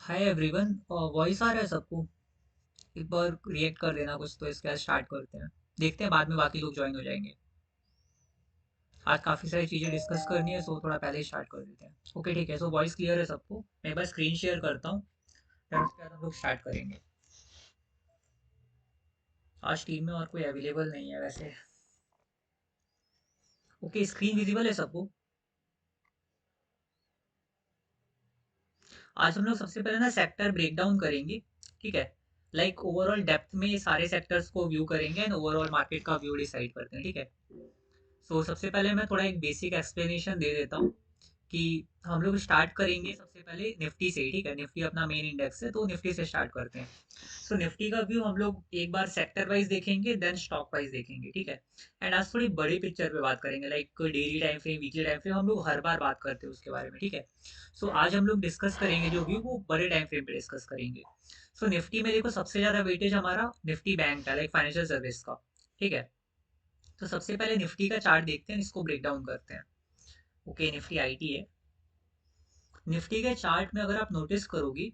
Hi everyone. Voice आ रहा है सबको? एक बार रिएक्ट कर देना कुछ, तो इसके बाद स्टार्ट करते हैं। देखते हैं बाद में बाकी लोग ज्वाइन हो जाएंगे। आज काफ़ी सारी चीज़ें डिस्कस करनी है, सो थोड़ा पहले ही स्टार्ट कर देते हैं। ओके ठीक है, सो वॉइस क्लियर है सबको? मैं एक बार स्क्रीन शेयर करता हूँ, फिर उसके बाद हम लोग स्टार्ट करेंगे। आज टीम में और कोई अवेलेबल नहीं है वैसे। ओके, स्क्रीन विजिबल है सबको? आज हम लोग सबसे पहले ना सेक्टर ब्रेक डाउन करेंगे। ठीक है, लाइक ओवरऑल डेप्थ में सारे सेक्टर्स को व्यू करेंगे एंड ओवरऑल मार्केट का व्यू डिसाइड करते हैं। ठीक है, सो सबसे पहले मैं थोड़ा एक बेसिक एक्सप्लेनेशन दे देता हूँ कि हम लोग स्टार्ट करेंगे सबसे पहले निफ्टी से। ठीक है, निफ्टी अपना मेन इंडेक्स है, तो निफ्टी से स्टार्ट करते हैं। सो निफ्टी का व्यू हम लोग एक बार सेक्टर वाइज देखेंगे, देन स्टॉक वाइज देखेंगे। ठीक है, एंड आज थोड़ी बड़ी पिक्चर पे बात करेंगे, like daily time frame, weekly time frame, हम लोग हर बार बात करते हैं उसके बारे में। ठीक है, सो आज हम लोग डिस्कस करेंगे जो व्यू, वो बड़े टाइम फ्रेम पे डिस्कस करेंगे। सो निफ्टी में देखो सबसे ज्यादा वेटेज हमारा निफ्टी बैंक का, लाइक फाइनेंशियल सर्विस का। ठीक है, तो सबसे पहले निफ्टी का चार्ट देखते हैं, इसको ब्रेक डाउन करते हैं। ओके, निफ्टी आईटी है। निफ्टी के चार्ट में अगर आप नोटिस करोगे,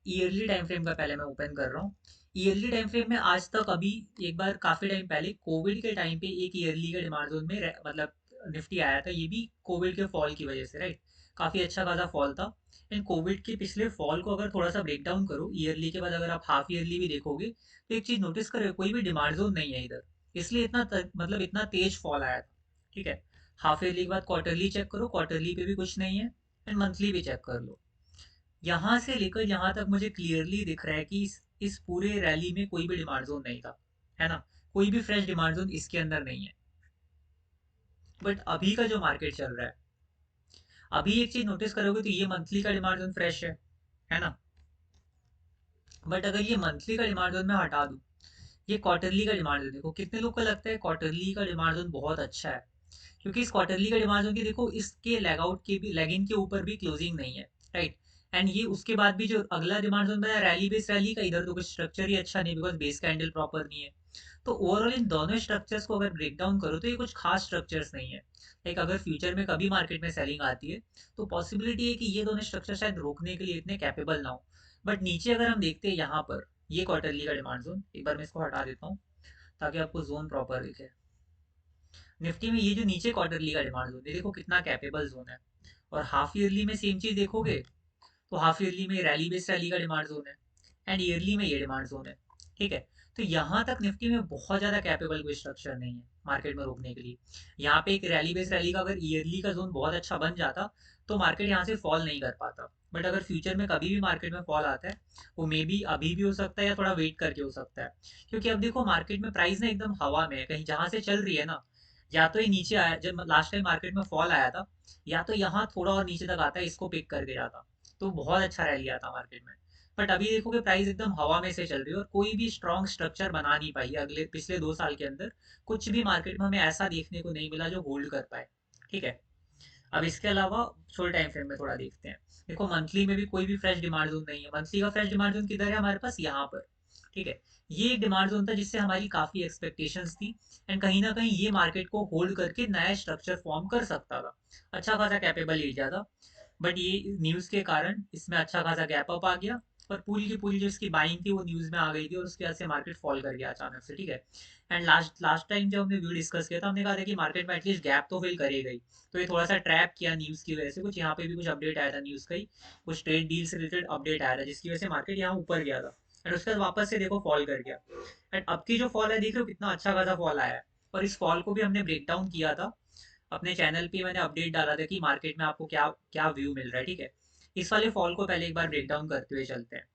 ईयरली टाइम फ्रेम का पहले मैं ओपन कर रहा हूँ। ईयरली टाइम फ्रेम में आज तक अभी एक बार काफी टाइम पहले कोविड के टाइम पे एक ईयरली के डिमांड जोन में मतलब निफ्टी आया था, ये भी कोविड के फॉल की वजह से, राइट। काफी अच्छा खासा फॉल था। एंड कोविड के पिछले फॉल को अगर थोड़ा सा ब्रेक डाउन करो ईयरली के बाद, अगर आप हाफ ईयरली भी देखोगे, तो एक चीज नोटिस करोगे, कोई भी डिमांड जोन नहीं है इधर। इसलिए मतलब इतना तेज फॉल आया था। ठीक है, हाफ ईयरली के बाद क्वार्टरली चेक करो, क्वार्टरली पे भी कुछ नहीं है। एंड मंथली भी चेक कर लो। यहाँ से लेकर यहाँ तक मुझे क्लियरली दिख रहा है कि इस पूरे रैली में कोई भी डिमांड जोन नहीं था, है ना। कोई भी फ्रेश डिमांड जोन इसके अंदर नहीं है। बट अभी का जो मार्केट चल रहा है, अभी एक चीज नोटिस करोगे तो ये मंथली का डिमांड जोन फ्रेश है ना। बट अगर ये मंथली का डिमांड जोन मैं हटा दूं, ये क्वार्टरली का डिमांड जोन देखो, कितने लोग को लगता है क्वार्टरली का डिमांड जोन बहुत अच्छा है? क्योंकि इस क्वार्टरली का डिमांड जोन की देखो, इसके लेग आउट के भी, लेग इन के ऊपर भी क्लोजिंग नहीं है, राइट। एंड ये उसके बाद भी जो अगला डिमांड जोन बनाया रैली बेस रैली का, इधर तो कुछ स्ट्रक्चर ही अच्छा नहीं, बिकॉज बेस कैंडल प्रॉपर नहीं है। तो ओवरऑल इन दोनों स्ट्रक्चर्स को अगर ब्रेक डाउन करो तो ये कुछ खास स्ट्रक्चर्स नहीं है। लाइक अगर फ्यूचर में कभी मार्केट में सेलिंग आती है, तो पॉसिबिलिटी है कि ये दोनों स्ट्रक्चर शायद रोकने के लिए इतने कैपेबल ना हो। बट नीचे अगर हम देखते हैं यहाँ पर, ये क्वार्टरली का डिमांड जोन, एक बार मैं इसको हटा देता हूँ ताकि आपको जोन प्रॉपर दिखे। निफ्टी में ये जो नीचे क्वार्टरली का डिमांड जोन है, देखो कितना कैपेबल जोन है। और हाफ ईयरली में सेम चीज देखोगे, तो हाफ ईयरली में रैली बेस्ड रैली का डिमांड जोन है, एंड ईयरली में ये डिमांड जोन है। ठीक है, तो यहाँ तक निफ्टी में बहुत ज्यादा कैपेबल कोई स्ट्रक्चर नहीं है मार्केट में रोकने के लिए। यहाँ पे एक रैली बेस्ड रैली का अगर ईयरली का जोन बहुत अच्छा बन जाता, तो मार्केट यहाँ से फॉल नहीं कर पाता। बट अगर फ्यूचर में कभी भी मार्केट में फॉल आता है, वो मे बी अभी भी हो सकता है या थोड़ा वेट करके हो सकता है। क्योंकि अब देखो मार्केट में प्राइस ना एकदम हवा में है, कहीं जहां से चल रही है ना, या तो ये नीचे आया जब लास्ट टाइम मार्केट में फॉल आया था, या तो यहाँ थोड़ा और नीचे तक आता है, इसको पिक करके जाता, तो बहुत अच्छा रैली आता मार्केट में। बट अभी देखोगे प्राइस एकदम हवा में से चल रही है, और कोई भी स्ट्रॉन्ग स्ट्रक्चर बना नहीं पाई है अगले पिछले 2 साल के अंदर। कुछ भी मार्केट में हमें ऐसा देखने को नहीं मिला जो होल्ड कर पाए। ठीक है, अब इसके अलावा शॉर्ट टाइम फ्रेम में थोड़ा देखते हैं। देखो मंथली में भी कोई भी फ्रेश डिमांड जोन नहीं है। मंथली का फ्रेश डिमांड जोन किधर है हमारे पास, यहाँ पर। ठीक है, ये एक डिमांड जोन था जिससे हमारी काफी एक्सपेक्टेशंस थी, एंड कहीं ना कहीं ये मार्केट को होल्ड करके नया स्ट्रक्चर फॉर्म कर सकता था, अच्छा खासा कैपेबल एरिया था। बट ये न्यूज के कारण इसमें अच्छा खासा गैप अप आ गया, और पूरी की पूरी जो इसकी बाइंग थी वो न्यूज में आ गई थी, और उसके वजह से मार्केट फॉल कर गया अचानक से। ठीक है, एंड लास्ट लास्ट टाइम जब हमने व्यू डिस्कस किया था, हमने कहा था कि मार्केट में एटलीस्ट गैप तो फिल करेगा ही। तो ये थोड़ा सा ट्रैप किया न्यूज की वजह से। कुछ यहाँ पे भी कुछ अपडेट आया था न्यूज का ही, कुछ ट्रेड डील से रिलेटेड अपडेट आया था, जिसकी वजह से मार्केट यहाँ ऊपर गया था, एंड उसके बाद वापस से देखो फॉल कर गया। एंड अब की जो फॉल है, देख रहे हो कितना अच्छा खासा फॉल आया है। और इस फॉल को भी हमने ब्रेक डाउन किया था अपने चैनल पे, मैंने अपडेट डाला था कि मार्केट में आपको क्या क्या व्यू मिल रहा है। ठीक है, इस वाले फॉल को पहले एक बार ब्रेक डाउन करते हुए चलते हैं।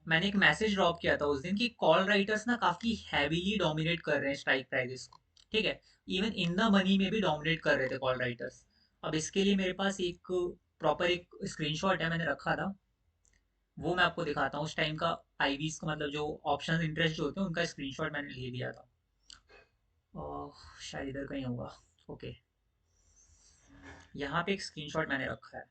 मैंने एक मैसेज ड्रॉप किया था उस दिन कि कॉल राइटर्स ना काफी हैवीली डोमिनेट कर रहे हैं स्ट्राइक प्राइसेस को। ठीक है, इवन इन द मनी में भी डोमिनेट कर रहे थे कॉल राइटर्स। अब इसके लिए मेरे पास एक प्रॉपर एक स्क्रीनशॉट है, मैंने रखा था, वो मैं आपको दिखाता हूँ। उस टाइम का आईवीज का, मतलब जो ऑप्शन इंटरेस्ट जो होते हैं, उनका स्क्रीनशॉट मैंने ले लिया था। शायद इधर कहीं होगा। ओके, यहाँ पे एक स्क्रीनशॉट मैंने रखा है,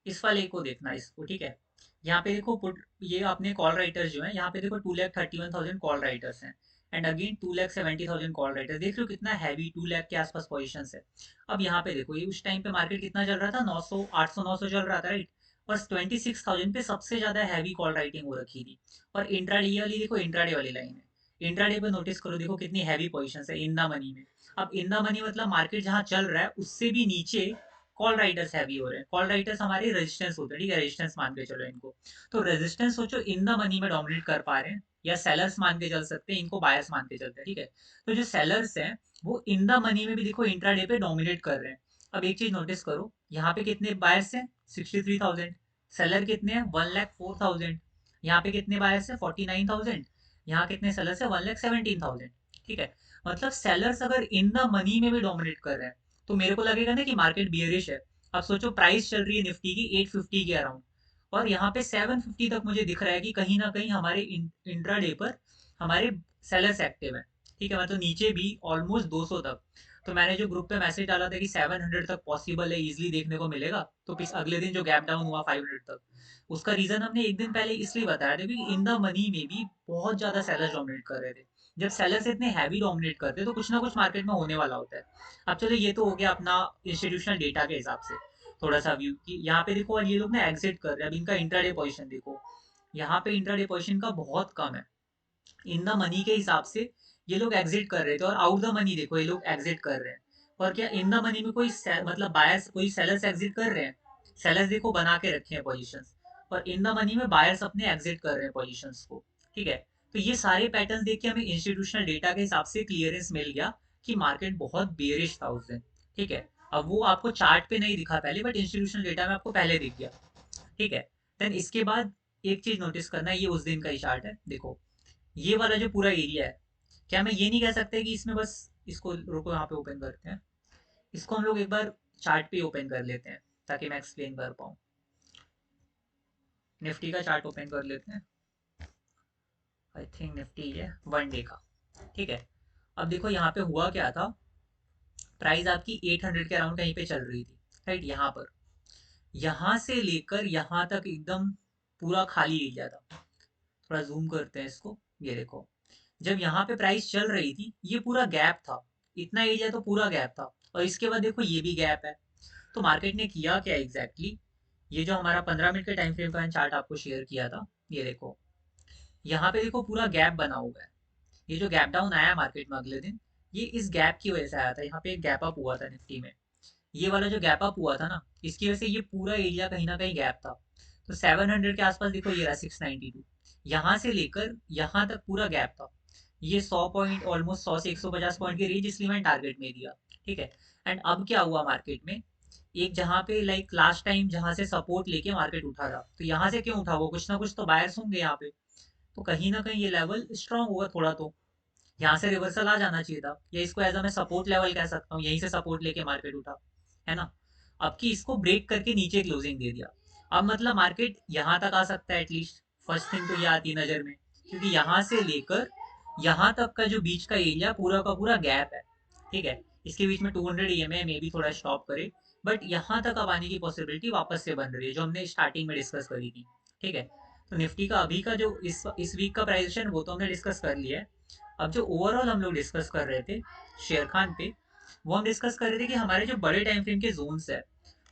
इस वाले को देखना इसको। ठीक है, यहाँ पे देखो पुट, ये अपने कॉल राइटर्स जो है, यहाँ पे देखो 2,31,000 कॉल राइटर्स हैं, एंड अगेन 2,70,000 कॉल राइटर्स। देख रहे हो कितना हैवी, 2 लाख के आसपास पोजीशन है। अब यहाँ पे देखो, ये उस टाइम पे मार्केट कितना चल रहा था, 900 800 900 चल रहा था, राइट। और 26,000 पे सबसे ज्यादा हैवी कॉल राइटिंग हो रखी थी। और इंट्राडे वाली देखो, इंट्राडे वाली लाइन है, इंट्राडे पे नोटिस करो, देखो कितनी हैवी पोजीशन है इन द मनी में। अब इन द मनी मतलब मार्केट जहां चल रहा है उससे भी नीचे कॉल राइटर्स हैवी हो रहे हैं। कॉल राइटर्स हमारे रेजिस्टेंस होते हैं, ठीक है, रेजिस्टेंस मान के चलो इनको। तो रेजिस्टेंस सोचो इन द मनी में डोमिनेट कर पा रहे हैं, या सेलर्स मान के चल सकते हैं, इनको बायर्स मान के चलते हैं, ठीक है। तो जो सेलर्स हैं वो इन द मनी में भी देखो इंट्राडे पे डोमिनेट कर रहे हैं। अब एक चीज नोटिस करो, यहाँ पे कितने बायर्स हैं, 63,000। सेलर कितने हैं, 1,04,000। यहाँ पे कितने बायर्स हैं, 49,000। यहाँ कितने सेलर्स हैं, 1,17,000। ठीक है, मतलब सेलर्स अगर इन द मनी में भी डोमिनेट कर रहे हैं तो मेरे को लगेगा ना कि मार्केट बियरिश है। अब सोचो प्राइस चल रही है निफ्टी की 850 के अराउंड, और यहाँ पे 750 तक मुझे दिख रहा है कि कहीं ना कहीं हमारे इंट्राडे पर हमारे सेलर्स एक्टिव है। ठीक है, मतलब नीचे भी ऑलमोस्ट 200 तक। तो मैंने जो ग्रुप पे मैसेज डाला था कि 700 तक पॉसिबल है, इजिली देखने को मिलेगा, तो अगले दिन जो गैप डाउन हुआ 500 तक, उसका रीजन हमने एक दिन पहले इसलिए बताया था क्योंकि इन द मनी में भी बहुत ज्यादा सेलर्स डोमिनेट कर रहे थे। जब सेलर्स इतने हैवी डोमिनेट करते हैं तो कुछ ना कुछ मार्केट में होने वाला होता है। अब चलो ये तो हो गया अपना इंस्टीट्यूशनल डेटा के हिसाब से थोड़ा सा व्यू कि यहाँ पे देखो ये लोग ना एग्जिट कर रहे हैं। अब इनका इंट्राडे पोजीशन देखो, यहाँ पे इंट्राडे पोजीशन का बहुत कम है। इन द मनी के हिसाब से ये लोग एग्जिट कर रहे थे, और आउट द मनी देखो ये लोग एग्जिट कर रहे हैं। और क्या इन द मनी में कोई मतलब बायर्स, कोई सेलर्स एग्जिट कर रहे हैं? सेलर्स देखो बना के रखे हैं पोजीशंस, और इन द मनी में बायर्स अपने एग्जिट कर रहे हैं पोजीशंस को। ठीक है, तो ये सारे पैटर्न देख के हमें इंस्टीट्यूशनल डेटा के हिसाब से क्लियरेंस मिल गया कि मार्केट बहुत बेरिश था उस दिन। ठीक है, अब वो आपको चार्ट पे नहीं दिखा पहले, बट इंस्टीट्यूशनल डेटा में आपको पहले दिख गया। ठीक है, देन इसके बाद एक चीज नोटिस करना है, ये उस दिन का ही चार्ट है देखो। ये वाला जो पूरा एरिया है, क्या मैं ये नहीं कह सकता कि इसमें बस, इसको रुको यहाँ पे ओपन करते हैं, इसको हम लोग एक बार चार्ट पे ओपन कर लेते हैं ताकि मैं एक्सप्लेन कर पाऊँ। निफ्टी का चार्ट ओपन कर लेते हैं। आई थिंक निफ्टी है 1 डे का। ठीक है, अब देखो यहाँ पे हुआ क्या था, प्राइस आपकी 800 के अराउंड कहीं पे चल रही थी, राइट, यहाँ पर। यहाँ से लेकर यहाँ तक एकदम पूरा खाली एरिया था। थोड़ा जूम करते हैं इसको, ये देखो, जब यहाँ पे प्राइस चल रही थी ये पूरा गैप था, इतना एरिया तो पूरा गैप था। और इसके बाद देखो ये भी गैप है। तो मार्केट ने किया क्या एग्जैक्टली exactly? ये जो हमारा 15 मिनट के टाइम फ्रेम का चार्ट आपको शेयर किया था, ये देखो, यहाँ पे देखो पूरा गैप बना हुआ है। ये जो गैप डाउन आया मार्केट में अगले दिन, ये इस गैप की वजह से आया था। यहाँ पे एक गैप अप हुआ था निफ्टी में, ये वाला जो गैप अप हुआ था ना, इसकी वजह से ये पूरा एरिया कहीं ना कहीं गैप था। तो 700 के आसपास देखो ये रहा 692, यहाँ से लेकर यहाँ तक पूरा गैप था। ये 100 पॉइंट, ऑलमोस्ट 100 से 150 पॉइंट की रेंज, इसलिए मैंने टारगेट में दिया। ठीक है, एंड अब क्या हुआ मार्केट में, एक जहाँ पे लाइक लास्ट टाइम जहाँ से सपोर्ट लेके मार्केट उठा था, तो यहाँ से क्यों उठा, वो कुछ ना कुछ तो बायर्स होंगे यहाँ पे। तो कहीं ना कहीं ये लेवल स्ट्रांग होगा थोड़ा, तो यहाँ से रिवर्सल आ जाना चाहिए था, या इसको एज अ मैं सपोर्ट लेवल कह सकता हूँ, यहीं से सपोर्ट लेके मार्केट उठा, है ना। अब की इसको ब्रेक करके नीचे क्लोजिंग दे दिया। अब मतलब मार्केट यहाँ तक आ सकता है एटलीस्ट, फर्स्ट थिंग तो ये आती है नजर में, क्योंकि यहाँ से लेकर यहाँ तक का जो बीच का एरिया पूरा का पूरा गैप है। ठीक है, इसके बीच में 200 EMA में भी थोड़ा स्टॉप करे, बट यहाँ तक अब आने की पॉसिबिलिटी वापस से बन रही है जो हमने स्टार्टिंग में डिस्कस करी थी। ठीक है, तो निफ्टी का अभी का जो इस वीक का प्राइजेशन वो तो हमने डिस्कस कर लिया है। अब जो ओवरऑल हम लोग डिस्कस कर रहे थे शेयर खान पे, वो हम डिस्कस कर रहे थे कि हमारे जो बड़े टाइम फ्रेम के जोन्स है,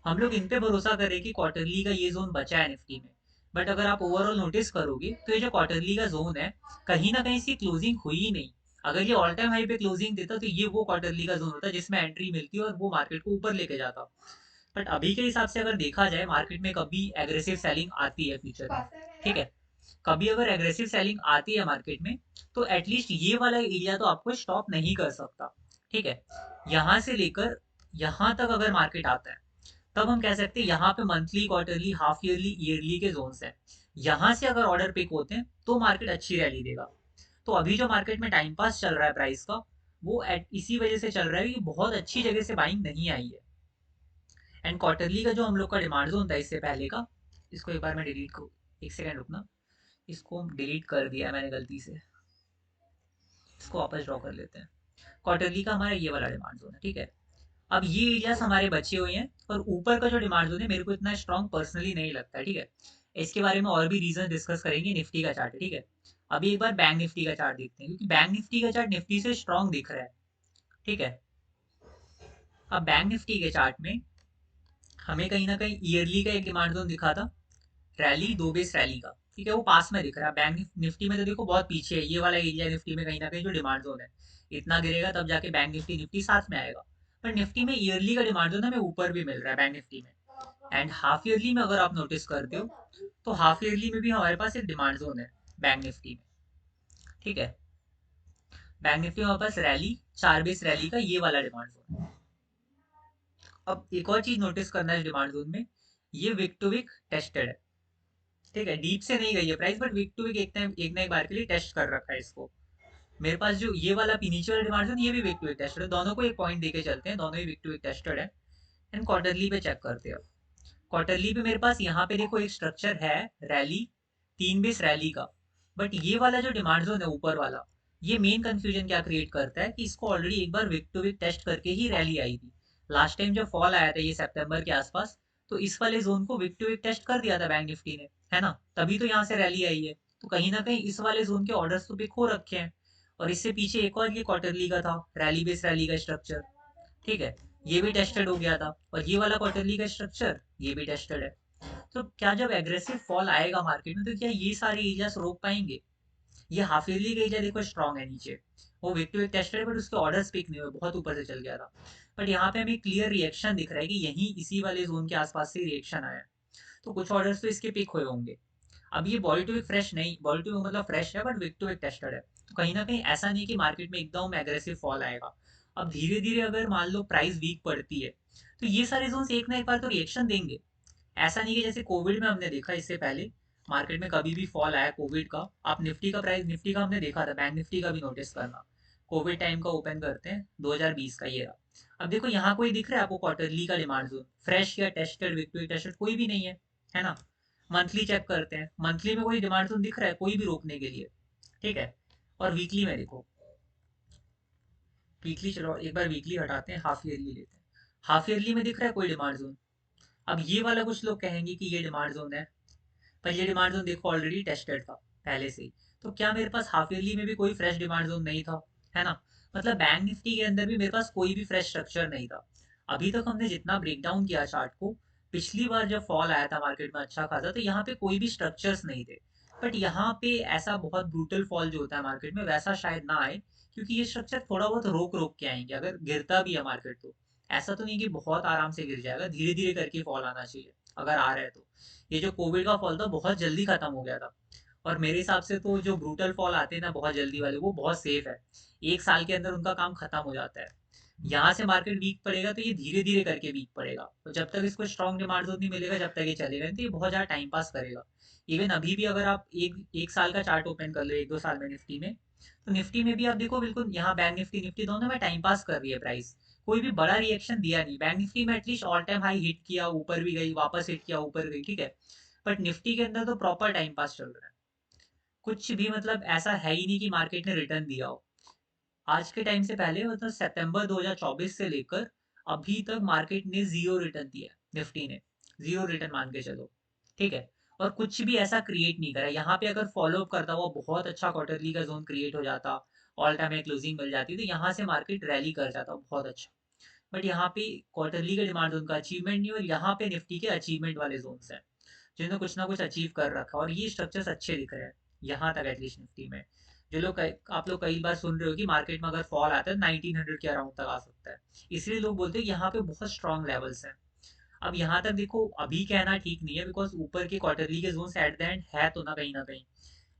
हम लोग इन पे भरोसा कर रहे हैं कि क्वार्टरली का ये जोन बचा है निफ्टी में। बट अगर आप ओवरऑल नोटिस करोगे तो ये जो क्वार्टरली का जोन है, कहीं ना कहीं इसकी क्लोजिंग हुई ही नहीं। अगर ये ऑल टाइम हाई पे क्लोजिंग देता तो ये वो क्वार्टरली का जोन होता जिसमें एंट्री मिलती और वो मार्केट को ऊपर लेके जाता। बट अभी के हिसाब से अगर देखा जाए, मार्केट में कभी एग्रेसिव सेलिंग आती है फ्यूचर में, ठीक है, कभी अगर एग्रेसिव सेलिंग आती है मार्केट में, तो एटलीस्ट ये वाला एरिया तो आपको स्टॉप नहीं कर सकता। ठीक है, यहाँ से लेकर यहाँ तक अगर मार्केट आता है, तब हम कह सकते हैं यहाँ पे monthly, quarterly, half yearly, yearly के जोन्स हैं। यहाँ से अगर ऑर्डर पिक होते हैं तो मार्केट अच्छी रैली देगा। तो अभी जो मार्केट में टाइम पास चल रहा है प्राइस का, वो इसी वजह से चल रहा है कि बहुत अच्छी जगह से बाइंग नहीं आई है। एंड क्वार्टरली का जो हम लोग का डिमांड जोन था इससे पहले का, इसको एक बार मैं डिलीट को, एक सेकेंड रुकना, इसको डिलीट कर दिया मैंने गलती से, इसको वापस ड्रॉ कर लेते हैं। क्वार्टरली का हमारा ये वाला डिमांड जोन है। ठीक है, अब ये एरियाज हमारे बचे हुए हैं, और ऊपर का जो डिमांड जोन है मेरे को इतना स्ट्रॉन्ग पर्सनली नहीं लगता है। ठीक है, इसके बारे में और भी रीजन डिस्कस करेंगे, निफ्टी का चार्ट है। ठीक है, अभी एक बार बैंक निफ्टी का चार्ट देखते हैं, क्योंकि बैंक निफ्टी का चार्ट निफ्टी से स्ट्रॉन्ग दिख रहा है। ठीक है, अब बैंक निफ्टी के चार्ट में हमें कहीं ना कहीं ईयरली का एक डिमांड जोन दिखा था, रैली 2 बेस रैली का, ठीक है, वो पास में दिख रहा है। बैंक निफ्टी में तो देखो बहुत पीछे है, ये वाला एरिया निफ्टी में कहीं ना कहीं जो डिमांड जोन है, इतना गिरेगा तब जाके बैंक निफ्टी निफ्टी साथ में आएगा। पर निफ्टी में ईयरली का डिमांड जोन हमें ऊपर भी मिल रहा है बैंक निफ्टी में। एंड हाफ ईयरली में अगर आप नोटिस करते हो तो हाफ ईयरली में भी हमारे पास एक डिमांड जोन है बैंक निफ्टी में, ठीक है। बैंक निफ्टी में हमारे पास रैली, 4 बेस रैली का ये वाला डिमांड जोन है। अब एक और चीज नोटिस करना है डिमांड जोन में, ये विक टू विक टेस्टेड है, ठीक है, डीप से नहीं गई है price, but wick to wick एक ना एक बार के लिए टेस्ट कर रखा है इसको। मेरे पास जो ये वाला नीचे वाला डिमांड जोन, ये भी विक टू विक टेस्टेड है, दोनों को एक पॉइंट देके चलते हैं, दोनों ही विक टू विक टेस्टेड है। एंड क्वार्टरली पे चेक करते हैं। क्वार्टरली पे मेरे पास यहाँ पे देखो एक स्ट्रक्चर है, रैली, 3 बेस रैली का। बट ये वाला जो डिमांड जोन है ऊपर वाला, ये मेन कंफ्यूजन क्या क्रिएट करता है कि इसको ऑलरेडी एक बार विक टू विक टेस्ट करके ही रैली आई थी। लास्ट टाइम जब फॉल आया था ये सितंबर के आसपास, तो इस वाले जोन को विक टू विक टेस्ट कर दिया था बैंक निफ्टी ने, है ना, तभी तो यहाँ से रैली आई है। तो कहीं ना कहीं इस वाले जोन के ऑर्डर्स तो पिक हो रखे हैं। और इससे पीछे एक और ये क्वार्टरली का था, रैली बेस रैली का स्ट्रक्चर, ठीक है, ये भी टेस्टेड हो गया था। और ये वाला क्वार्टरली का स्ट्रक्चर, ये भी टेस्टेड है। तो क्या जब एग्रेसिव फॉल आएगा मार्केट में, तो क्या ये सारे एरियाज रोक पाएंगे? ये हाफ ईयरली का एरिया देखो स्ट्रॉन्ग है नीचे, वो विक टू विक टेस्टेड है, बट उसके ऑर्डर्स पिक नहीं हुए, बहुत ऊपर से चल गया था। बट यहाँ पे हमें क्लियर रिएक्शन दिख रहा है कि यहीं इसी वाले जोन के आसपास से रिएक्शन आया है। तो कुछ ऑर्डर्स तो इसके पिक हुए होंगे। अब ये बॉडी टू विक फ्रेश नहीं, बॉडी टू मतलब फ्रेश है, but wick to wick tested है। तो कहीं ना कहीं ऐसा नहीं कि मार्केट में एकदम एग्रेसिव फॉल आएगा। अब धीरे धीरे अगर मान लो प्राइस वीक पड़ती है, तो ये सारे जोन एक ना एक बार तो रिएक्शन देंगे। ऐसा नहीं कि जैसे कोविड में हमने देखा, इससे पहले मार्केट में कभी भी फॉल आया कोविड का, आप निफ्टी का प्राइस, निफ्टी का हमने देखा था, बैंक निफ्टी का भी नोटिस करना। कोविड टाइम का ओपन करते हैं 2020 का ये रहा। अब देखो यहाँ कोई दिख रहा है आपको क्वार्टरली का डिमांड जोन, फ्रेश या tested, wick to wick tested कोई भी नहीं है ना। मंथली चेक करते हैं, मंथली में कोई डिमांड जोन दिख रहा है कोई भी रोकने के लिए, ठीक है। और वीकली में देखो, वीकली चलो एक बार वीकली हटाते हैं, हाफ ईयरली लेते हैं। हाफ ईयरली में दिख रहा है कोई डिमांड जोन? अब ये वाला कुछ लोग कहेंगे कि ये डिमांड जोन है, पर ये डिमांड जोन देखो ऑलरेडी टेस्टेड था पहले से ही। तो क्या मेरे पास हाफ ईयरली में भी कोई फ्रेश डिमांड जोन नहीं था? है ना। मतलब बैंक निफ्टी के अंदर भी मेरे पास कोई भी फ्रेश स्ट्रक्चर नहीं था। अभी तक हमने जितना ब्रेक डाउन किया चार्ट को, पिछली बार जब फॉल आया था मार्केट में अच्छा खासा, तो यहाँ पे कोई भी स्ट्रक्चर्स नहीं थे। बट यहाँ पे ऐसा बहुत ब्रूटल फॉल जो होता है मार्केट में, वैसा शायद ना आए, क्योंकि ये स्ट्रक्चर थोड़ा बहुत रोक रोक के आएंगे अगर गिरता भी है मार्केट तो। ऐसा तो नहीं कि बहुत आराम से गिर जाएगा, धीरे धीरे करके फॉल आना चाहिए अगर आ रहा है तो। ये जो कोविड का फॉल था बहुत जल्दी खत्म हो गया था। और मेरे हिसाब से तो जो ब्रूटल फॉल आते हैं ना बहुत जल्दी वाले, वो बहुत सेफ है, 1 साल के अंदर उनका काम खत्म हो जाता है। यहाँ से मार्केट वीक पड़ेगा तो ये धीरे धीरे करके वीक पड़ेगा, तो जब तक इसको स्ट्रॉन्ग डिमांड जोन नहीं मिलेगा जब तक ये चलेगा नहीं, तो ये बहुत ज़्यादा टाइम पास करेगा। इवन अभी भी अगर आप एक एक साल का चार्ट ओपन कर लो, 1-2 साल में निफ्टी में, तो निफ्टी में भी आप देखो बिल्कुल यहाँ बैंक निफ्टी निफ्टी दोनों में टाइम पास कर रही है प्राइस। कोई भी बड़ा रिएक्शन दिया नहीं, बैंक निफ्टी में at least all time high hit किया, ऊपर भी गई, वापस हिट किया, ऊपर गई, ठीक है। बट निफ्टी के अंदर तो प्रॉपर टाइम पास चल रहा है, कुछ भी मतलब ऐसा है ही नहीं कि मार्केट ने रिटर्न दिया हो। आज के टाइम से पहले मतलब सितंबर 2024 से लेकर अभी तक मार्केट ने जीरो रिटर्न दिया है, निफ्टी ने जीरो रिटर्न मान के चलो, ठीक है। और कुछ भी ऐसा क्रिएट नहीं करा यहाँ पे। अगर फॉलो अप करता हुआ बहुत अच्छा क्वार्टरली का जोन क्रिएट हो जाता, ऑल टाइम एक क्लोजिंग मिल जाती, तो यहाँ से मार्केट रैली कर जाता बहुत अच्छा। बट यहाँ पे क्वार्टरली के डिमांड जोन का अचीवमेंट नहीं, और यहाँ पे निफ्टी के अचीवमेंट वाले जोन हैं जिन्होंने कुछ ना कुछ अचीव कर रखा, और ये स्ट्रक्चर्स अच्छे दिख रहे हैं यहाँ तक एटलीस्ट निफ्टी में। जो लोग आप लोग कई बार सुन रहे हो कि मार्केट में अगर फॉल आता है 1900 के अराउंड तक आ सकता है, इसलिए लोग बोलते हैं यहाँ पे बहुत स्ट्रॉन्ग लेवल्स हैं। अब यहाँ तक देखो अभी कहना ठीक नहीं है, बिकॉज ऊपर के क्वार्टरली के जोन एट द एंड है तो ना कहीं,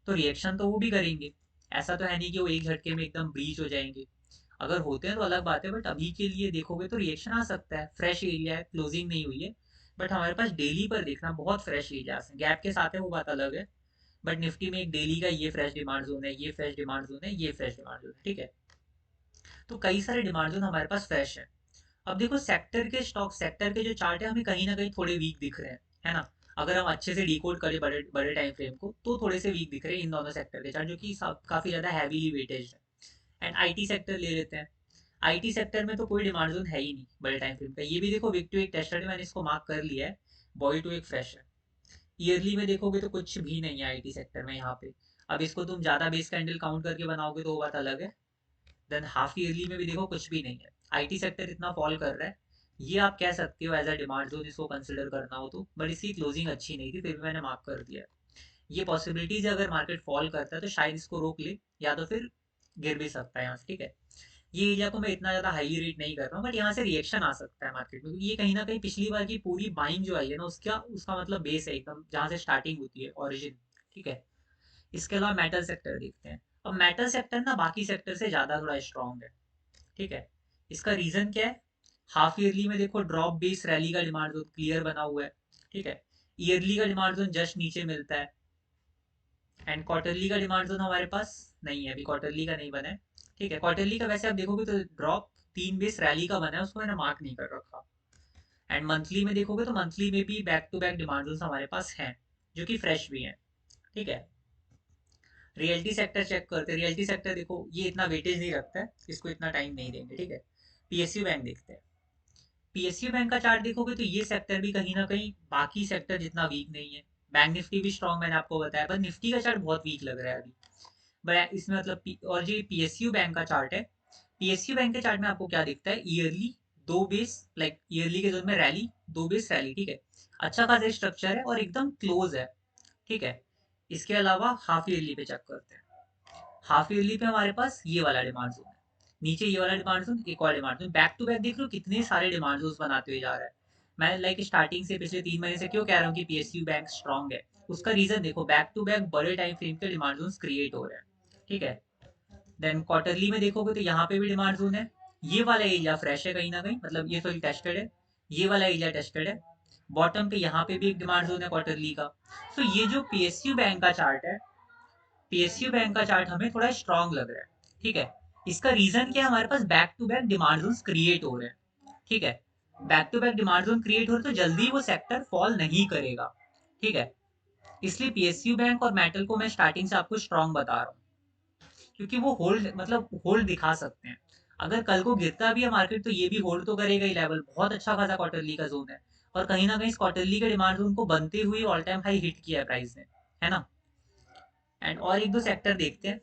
तो रिएक्शन तो वो भी करेंगे। ऐसा तो है नहीं कि वो एक झटके में एकदम ब्रीच हो जाएंगे। अगर होते हैं तो अलग बात है, बट अभी के लिए देखोगे तो रिएक्शन आ सकता है, फ्रेश एरिया है, क्लोजिंग नहीं हुई है। बट हमारे पास डेली पर देखना बहुत फ्रेश एरिया है, गैप के साथ है वो बात अलग है। बट निफ्टी में एक डेली का ये फ्रेश डिमांड जोन है, ये फ्रेश डिमांड जोन है, ये फ्रेश डिमांड जोन है, ठीक है। तो कई सारे डिमांड जोन हमारे पास फ्रेश है। अब देखो सेक्टर के स्टॉक, सेक्टर के जो चार्ट है हमें कहीं ना कहीं थोड़े वीक दिख रहे हैं, है ना। अगर हम अच्छे से डिकोड करें बड़े बड़े टाइम फ्रेम को, तो थोड़े से वीक दिख रहे हैं इन दोनों सेक्टर के चार्ट, जो कि काफी ज्यादा हैवीली वेटेज है। एंड आईटी सेक्टर ले लेते हैं। आईटी सेक्टर में तो कोई डिमांड जोन है ही नहीं बड़े टाइम फ्रेम का, ये भी देखो विक टू एक टेस्टेड है, मैंने इसको मार्क कर लिया है, बॉडी टू एक फ्रेश है। ईयरली में देखोगे तो कुछ भी नहीं है आईटी सेक्टर में यहाँ पे। अब इसको तुम ज्यादा बेस कैंडल काउंट करके बनाओगे तो वो बात अलग है। देन हाफ ईयरली में भी देखो कुछ भी नहीं है, आईटी सेक्टर इतना फॉल कर रहा है। ये आप कह सकते हो एज अ डिमांड जोन इसको कंसिडर करना हो तो, बट इसकी क्लोजिंग अच्छी नहीं थी, फिर भी मैंने मार्क कर दिया। ये पॉसिबिलिटीज अगर मार्केट फॉल करता है तो शायद इसको रोक ले, या तो फिर गिर भी सकता है यहाँ से, ठीक है। ये एरिया को मैं इतना ज़्यादा हाईली रेट नहीं कर रहा हूँ, बट यहाँ से रिएक्शन आ सकता है मार्केट में, क्योंकि ये कहीं ना कहीं पिछली बार की पूरी बाइंग जो आई है ना, उसका उसका मतलब बेस है एकदम, जहाँ से स्टार्टिंग होती है, ओरिजिन, ठीक है। इसके अलावा मेटल सेक्टर देखते हैं। अब मेटल सेक्टर ना बाकी सेक्टर से ज़्यादा थोड़ा स्ट्रॉन्ग है, ठीक है। इसका रीज़न क्या है? हाफ ईयरली में देखो ड्रॉप बेस रैली का डिमांड जोन क्लियर बना हुआ है, ठीक है। ईयरली का डिमांड जोन जस्ट नीचे मिलता है, एंड क्वार्टरली का डिमांड जोन हमारे पास नहीं है, अभी क्वार्टरली का नहीं बना है, ठीक है। क्वार्टरली का वैसे आप देखोगे तो ड्रॉप 3 बेस रैली का बना है, उसको मैंने मार्क नहीं कर रखा। एंड मंथली में देखोगे तो मंथली में भी back to back demand zone हमारे पास हैं, जो कि फ्रेश भी हैं, ठीक है। रियल्टी सेक्टर चेक करते हैं। रियल्टी सेक्टर देखो ये इतना वेटेज नहीं रखता है, इसको इतना टाइम नहीं देंगे, ठीक है। पीएसयू बैंक देखते हैं। पीएसयू बैंक का चार्ट देखोगे तो ये सेक्टर भी कहीं ना कहीं बाकी सेक्टर जितना वीक नहीं है। बैंक निफ्टी भी स्ट्रॉन्ग मैंने आपको बताया, पर निफ्टी का चार्ट बहुत वीक लग रहा है अभी। बट इसमें मतलब और जो पीएसयू बैंक का चार्ट है, पीएसयू बैंक के चार्ट में आपको क्या दिखता है? ईयरली 2 बेस, लाइक ईयरली के जोन में रैली, 2 बेस रैली, ठीक है। अच्छा खासा स्ट्रक्चर है और एकदम क्लोज है, ठीक है। इसके अलावा हाफ ईयरली पे चेक करते हैं। हाफ ईयरली पे हमारे पास ये वाला डिमांड जोन है, नीचे ये वाला डिमांड जोन, एक और demand zone, back to back देख लो कितने सारे डिमांड जोन बनाते हुए जा रहा है। मैं लाइक स्टार्टिंग से पिछले 3 महीने से क्यों कह रहा हूँ कि पीएसयू बैंक स्ट्रॉन्ग है, उसका रीजन देखो, बैक टू बैक बड़े टाइम फ्रेम के डिमांड जोन क्रिएट हो रहे हैं, ठीक है। देन क्वार्टरली में देखोगे तो यहाँ पे भी डिमांड जोन है। ये वाला एरिया फ्रेश है कहीं ना कहीं, मतलब ये थोड़ी टेस्टेड है, ये वाला एरिया टेस्टेड है। बॉटम पे यहाँ पे भी एक डिमांड जोन है क्वार्टरली का। तो ये जो पीएसयू बैंक का चार्ट है, पीएसयू बैंक का चार्ट हमें थोड़ा स्ट्रांग लग रहा है, ठीक है। इसका रीजन क्या है? हमारे पास back to back demand zone create हो रहे हैं, ठीक है। Back to back demand zone create हो रहे तो जल्दी वो सेक्टर फॉल नहीं करेगा, ठीक है। इसलिए पीएसयू बैंक और मेटल को मैं स्टार्टिंग से आपको स्ट्रांग बता रहा हूँ, क्योंकि वो होल्ड मतलब होल्ड दिखा सकते हैं। अगर कल को गिरता भी है मार्केट तो ये भी होल्ड तो करेगा ही लेवल, बहुत अच्छा खासा क्वार्टरली का जोन है। और कहीं ना कहीं इस क्वार्टरली के डिमांड जोन को बनते हुए ऑल टाइम हाई हिट किया है प्राइस ने, है ना। एंड और एक दो सेक्टर देखते हैं।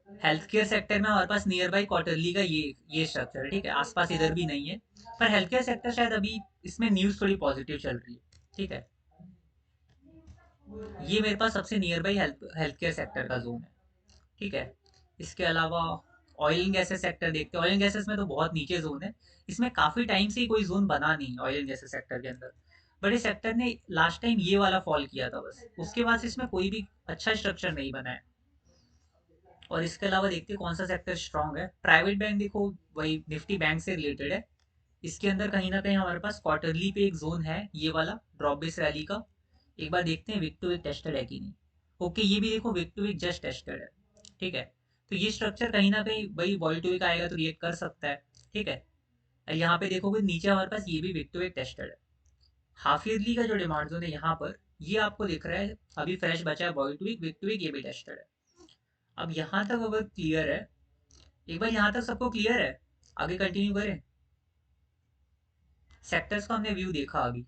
हेल्थ केयर सेक्टर में हमारे पास नियर बाई क्वार्टरली का ये स्ट्रक्चर है, ठीक है। आसपास इधर भी नहीं है, पर हेल्थ केयर सेक्टर शायद अभी इसमें न्यूज थोड़ी पॉजिटिव चल रही है, ठीक है। ये मेरे पास सबसे near by health care sector का जोन है, ठीक है। इसके अलावा ऑयल एंड गैसेस सेक्टर देखते हैं। ऑयल एंड गैसेस में तो बहुत नीचे जोन है, इसमें काफी टाइम से ही कोई जोन बना नहीं ऑयल एंड गैसेस सेक्टर के अंदर। बट इस सेक्टर ने लास्ट टाइम ये वाला फॉल किया था बस, उसके बाद इसमें कोई भी अच्छा स्ट्रक्चर नहीं बना है। और इसके अलावा देखते हैं कौन सा सेक्टर स्ट्रांग है। प्राइवेट बैंक देखो, वही निफ्टी बैंक से रिलेटेड है। इसके अंदर कहीं ना कहीं हमारे पास क्वार्टरली पे एक जोन है, ये वाला ड्रॉप बेस रैली का। एक बार देखते हैं विक टू विक टेस्टेड है कि नहीं। ओके, ये भी देखो wick to wick just tested है, ठीक है। तो ये स्ट्रक्चर कहीं ना कहीं वही वॉल टू विक आएगा तो रिएक्ट कर सकता है, ठीक है। यहाँ पे देखोगे नीचे हमारे पास ये भी विक टू विक टेस्टेड है। हाफ ईयरली का जो डिमांड जोन है यहाँ पर, ये आपको दिख रहा है अभी फ्रेश बचा है, wall to wick, wick to wick, ये भी टेस्टेड है। अब यहाँ तक अगर क्लियर है, एक बार यहाँ तक सबको क्लियर है, आगे कंटिन्यू करें। सेक्टर्स का हमने व्यू देखा अभी,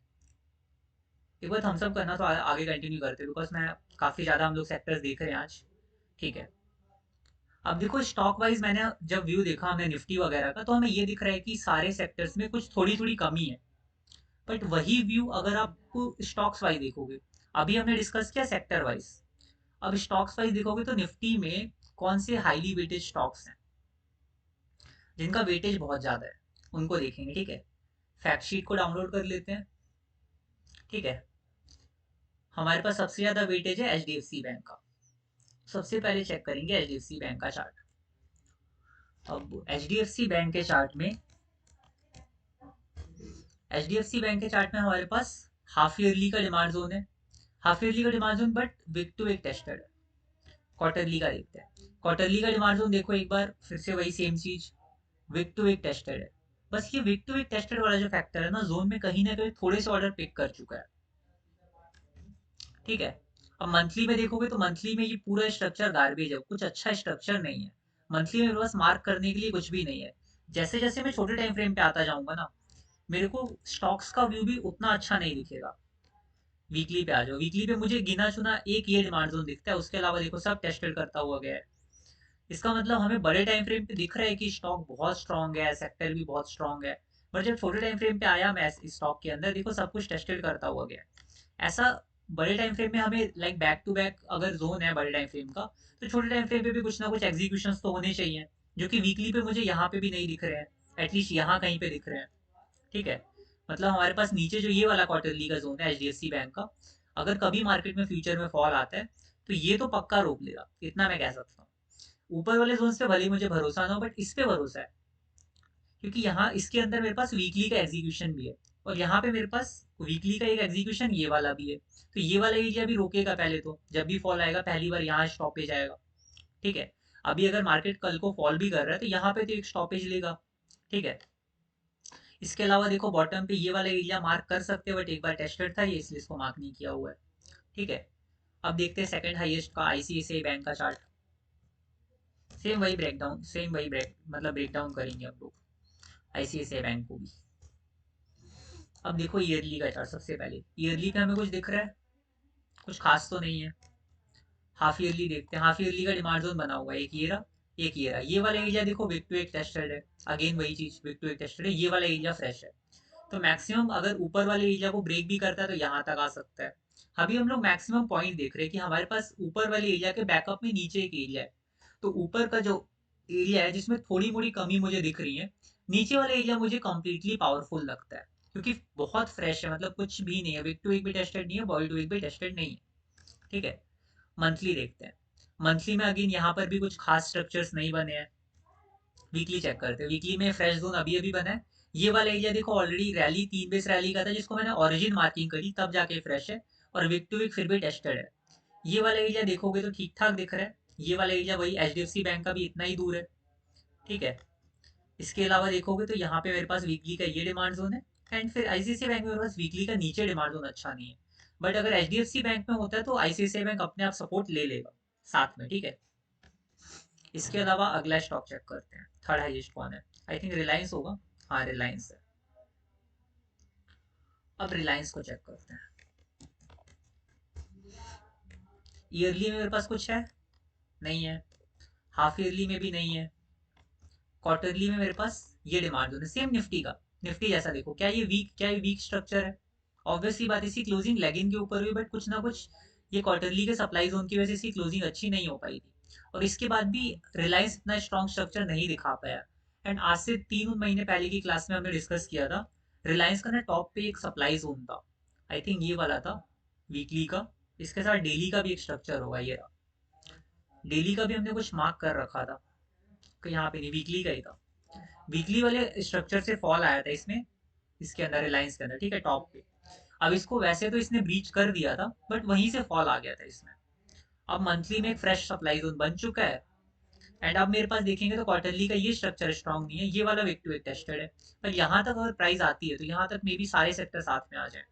एक बार थम्स अप करना तो आगे कंटिन्यू करते, बिकॉज मैं काफ़ी ज़्यादा हम लोग सेक्टर्स देख रहे हैं आज, ठीक है। अब देखो स्टॉक वाइज मैंने जब व्यू देखा हमने निफ्टी वगैरह का, तो हमें ये दिख रहा है कि सारे सेक्टर्स में कुछ थोड़ी थोड़ी कमी है। बट वही व्यू अगर आप स्टॉक्स वाइज देखोगे, अभी हमने डिस्कस किया सेक्टर वाइज, अब स्टॉक्स वाइज देखोगे तो निफ्टी में कौन से हाईली वेटेड स्टॉक्स हैं जिनका वेटेज बहुत ज़्यादा है, उनको देखेंगे, ठीक है। फैक्ट शीट को डाउनलोड कर लेते हैं, ठीक है। हमारे पास सबसे ज़्यादा वेटेज है एच डी एफ सी बैंक का। सबसे पहले चेक करेंगे एच डी एफ सी बैंक का चार्ट। अब एच डी एफ सी बैंक के चार्ट में, एच डी एफ सी बैंक के चार्ट में हमारे पास हाफ ईयरली का डिमांड जोन है। हाफ ईयरली का demand zone but wick to wick tested है। क्वार्टरली का देखते हैं। क्वार्टरली का डिमांड जोन देखो एक बार फिर से वही सेम चीज, विक टू विक टेस्टेड है। बस ये विक टू विक टेस्टेड वाला जो फैक्टर है ना, जोन में कहीं ना कहीं थोड़े से ऑर्डर पिक कर चुका है, ठीक है। अब मंथली में देखोगे तो मंथली में ये पूरा स्ट्रक्चर गार्बेज है, कुछ अच्छा स्ट्रक्चर नहीं है। मंथली में बस मार्क करने के लिए कुछ भी नहीं है। जैसे जैसे मैं छोटे टाइम फ्रेम पे आता जाऊंगा ना, मेरे को स्टॉक्स का व्यू भी उतना अच्छा नहीं दिखेगा। वीकली पे आ जाओ, वीकली पे मुझे गिना चुना एक ये डिमांड जोन दिखता है, उसके अलावा देखो सब टेस्टेड करता हुआ गया है। इसका मतलब हमें बड़े टाइम फ्रेम पे दिख रहा है कि स्टॉक बहुत स्ट्रांग है, सेक्टर भी बहुत स्ट्रांग है। बट जब छोटे टाइम फ्रेम पे आया मैं स्टॉक के अंदर, देखो सब कुछ टेस्टेड करता हुआ गया। ऐसा बड़े टाइम फ्रेम में हमें लाइक बैक टू बैक अगर जोन है बड़े टाइम फ्रेम का, तो छोटे टाइम फ्रेम पे भी कुछ ना कुछ एग्जीक्यूशन तो होने चाहिए, जो कि वीकली पे मुझे यहाँ पे भी नहीं दिख रहे हैं, एटलीस्ट यहाँ कहीं पे दिख रहे हैं। ठीक है, मतलब हमारे पास नीचे जो ये वाला क्वार्टरली का जोन है एचडीएफसी बैंक का, अगर कभी मार्केट में फ्यूचर में फॉल आता है तो ये तो पक्का रोक लेगा, इतना मैं कह सकता हूँ। ऊपर वाले जोन पे भले ही मुझे भरोसा ना हो, बट इस पे भरोसा है, क्योंकि यहाँ इसके अंदर मेरे पास वीकली का एग्जीक्यूशन भी है, और यहाँ पे मेरे पास वीकली का एक एग्जीक्यूशन ये वाला भी है। तो ये वाला एरिया भी रोकेगा पहले, तो जब भी फॉल आएगा पहली बार यहाँ स्टॉपेज आएगा। ठीक है, अभी अगर मार्केट कल को फॉल भी कर रहा है तो यहाँ पे तो एक स्टॉपेज लेगा। ठीक है, इसके अलावा देखो बॉटम पे ये वाला एरिया मार्क कर सकते हैं, बट एक बार टेस्टेड था ये, इसलिए इसको मार्क नहीं किया हुआ है। ठीक है, अब देखते हैं सेकंड हाईएस्ट का आईसीआईसीआई बैंक का चार्ट। सेम वही ब्रेकडाउन, सेम वही ब्रेकडाउन करेंगे हम लोग आईसीआईसीआई बैंक को भी। अब देखो ईयरली का चार्ट, सबसे पहले ईयरली पे हमें कुछ दिख रहा है, कुछ खास तो नहीं है। हाफ ईयरली देखते हैं, हाफ ईयरली का डिमांड जोन बना हुआ है, एक ये रहा, एक ये रहा। ये वाला एरिया देखो विक टू एक टेस्टेड है, अगेन वही चीज, विक टू एक टेस्टेड है, ये वाला एरिया फ्रेश है। तो मैक्सिमम अगर ऊपर वाले एरिया को ब्रेक भी करता है तो यहाँ तक आ सकता है। अभी हम लोग मैक्सिमम पॉइंट देख रहे हैं कि हमारे पास ऊपर वाले एरिया के बैकअप में नीचे एक एरिया है। तो ऊपर का जो एरिया है जिसमें थोड़ी मोड़ी कमी मुझे दिख रही है, नीचे वाला एरिया मुझे कंप्लीटली पावरफुल लगता है, क्योंकि बहुत फ्रेश है, मतलब कुछ भी नहीं है, विक टू वीक भी टेस्टेड नहीं है, बॉडी टू वीक भी टेस्टेड नहीं है। ठीक है, मंथली देखते हैं। मंथली में अगेन यहाँ पर भी कुछ खास स्ट्रक्चर्स नहीं बने हैं। वीकली चेक करते हैं, वीकली में फ्रेश जोन अभी अभी बना है। ये वाला एरिया देखो ऑलरेडी रैली 3 बेस रैली का था, जिसको मैंने ओरिजिन मार्किंग करी तब जाके फ्रेश है, और वीक टू वीक फिर भी टेस्टेड है। ये वाला एरिया देखोगे तो ठीक ठाक दिख रहा है। ये वाला एरिया वही एचडीएफसी बैंक का भी इतना ही दूर है। ठीक है, इसके अलावा देखोगे तो यहाँ पे मेरे पास वीकली का ये डिमांड जोन है, एंड फिर आईसीआईसीआई बैंक में मेरे पास वीकली का नीचे डिमांड जोन अच्छा नहीं है। बट अगर एचडीएफसी बैंक में होता है तो आईसीआईसीआई बैंक अपने आप सपोर्ट ले लेगा साथ में। ठीक है, इसके अलावा अगला स्टॉक चेक करते हैं, थर्ड हाईएस्ट कौन है, आई थिंक रिलायंस होगा। हाँ रिलायंस है। अब रिलायंस को चेक करते हैं, ईयरली में मेरे पास कुछ है नहीं है, हाफ ईयरली में भी नहीं है, क्वार्टरली में मेरे पास ये डिमांड जोन है सेम निफ्टी का। निफ्टी जैसा देखो, क्या ये वीक स्ट्रक्चर है? ऑब्वियसली बात, इसी क्लोजिंग लेगिंग के ऊपर हुई, बट कुछ ना कुछ ये क्वार्टरली के सप्लाई जोन की वजह से इसकी क्लोजिंग अच्छी नहीं हो पाई थी, और इसके बाद भी रिलायंस इतना स्ट्रॉन्ग स्ट्रक्चर नहीं दिखा पाया। एंड आज से 3 महीने पहले की क्लास में हमने डिस्कस किया था, रिलायंस का ना टॉप पे एक सप्लाई जोन था, आई थिंक ये वाला था वीकली का। इसके साथ डेली का भी एक स्ट्रक्चर होगा, ये रहा। डेली का भी हमने कुछ मार्क कर रखा था कि यहाँ पे नहीं, वीकली का ही था। वीकली वाले स्ट्रक्चर से फॉल आया था इसमें, इसके अंदर रिलायंस के अंदर। ठीक है, टॉप पे। अब इसको वैसे तो इसने ब्रीच कर दिया था, बट वहीं से फॉल आ गया था इसमें। अब मंथली में एक फ्रेश सप्लाई जोन बन चुका है, एंड अब मेरे पास देखेंगे तो क्वार्टरली का ये स्ट्रक्चर स्ट्रॉन्ग नहीं है, ये वाला वीक टू वीक टेस्टेड है। पर यहाँ तक अगर प्राइस आती है तो यहाँ तक मे बी सारे सेक्टर साथ में आ जाए।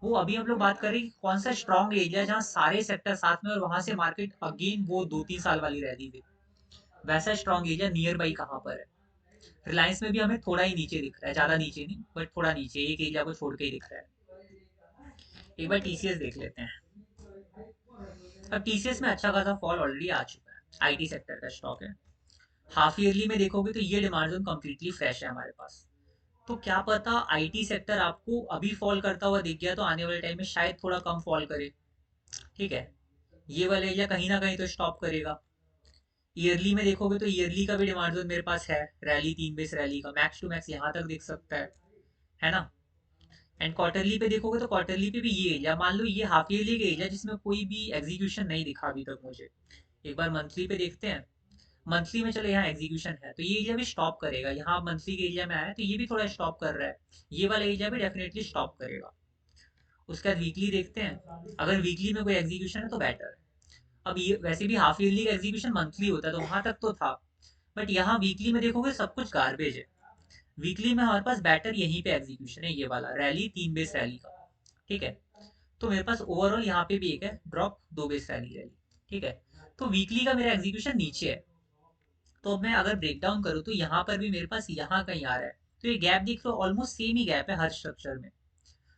वो अभी हम लोग बात कर रहे हैं कि कौन सा स्ट्रॉन्ग एरिया जहाँ सारे सेक्टर साथ में, और वहां से मार्केट अगेन वो 2-3 साल वाली रैली दे, वैसा स्ट्रॉन्ग एरिया नियर बाई कहाँ पर है। रिलायंस में भी हमें थोड़ा ही नीचे दिख रहा है, ज्यादा नीचे नहीं बट थोड़ा नीचे, एक एरिया को छोड़ के ही दिख रहा है। एक बार टीसीएस देख लेते हैं। अब टीसीएस में अच्छा खासा फॉल ऑलरेडी आ चुका है, आईटी सेक्टर का स्टॉक है। हाफ ईयरली में देखोगे तो ये डिमांड जोन कम्प्लीटली फ्रेश है हमारे पास। तो क्या पता आईटी सेक्टर आपको अभी फॉल करता हुआ दिख गया तो आने वाले टाइम में शायद थोड़ा कम फॉल करे। ठीक है, ये वाला एरिया कहीं ना कहीं तो स्टॉप करेगा। ईयरली में देखोगे तो ईयरली का भी डिमांड जोन मेरे पास है, रैली 3 बेस रैली का मैक्स टू मैक्स यहाँ तक दिख सकता है ना। एंड क्वार्टरली पे देखोगे तो क्वार्टरली पे भी ये एरिया, मान लो ये हाफ ईयरली का एरिया जिसमें कोई भी एग्जीक्यूशन नहीं दिखा अभी तक मुझे। एक बार मंथली पे देखते हैं। मंथली में चलो यहाँ एग्जीक्यूशन है तो ये एरिया भी स्टॉप करेगा, यहाँ मंथली के एरिया में आया तो ये भी थोड़ा स्टॉप कर रहा है, ये वाला एरिया भी डेफिनेटली स्टॉप करेगा। उसके बाद वीकली देखते हैं, अगर वीकली में कोई एग्जीक्यूशन है तो बेटर है। अब ये वैसे भी हाफ ईयरली का एग्जीक्यूशन मंथली होता है तो वहां तक तो था, बट यहाँ वीकली में देखोगे सब कुछ गार्बेज है। वीकली में हमारे पास बैटर यहीं पे एग्जीक्यूशन है, ये वाला रैली 3 बेस रैली का। ठीक है, तो मेरे पास ओवरऑल यहाँ पे भी एक है ड्रॉप 2 बेस रैली रैली। ठीक है, तो वीकली का मेरा एग्जीक्यूशन नीचे है। तो अब मैं अगर ब्रेक डाउन करूँ तो यहाँ पर भी मेरे पास यहाँ कहीं आ रहा है, तो ये गैप देख लो ऑलमोस्ट सेम ही गैप है हर स्ट्रक्चर में।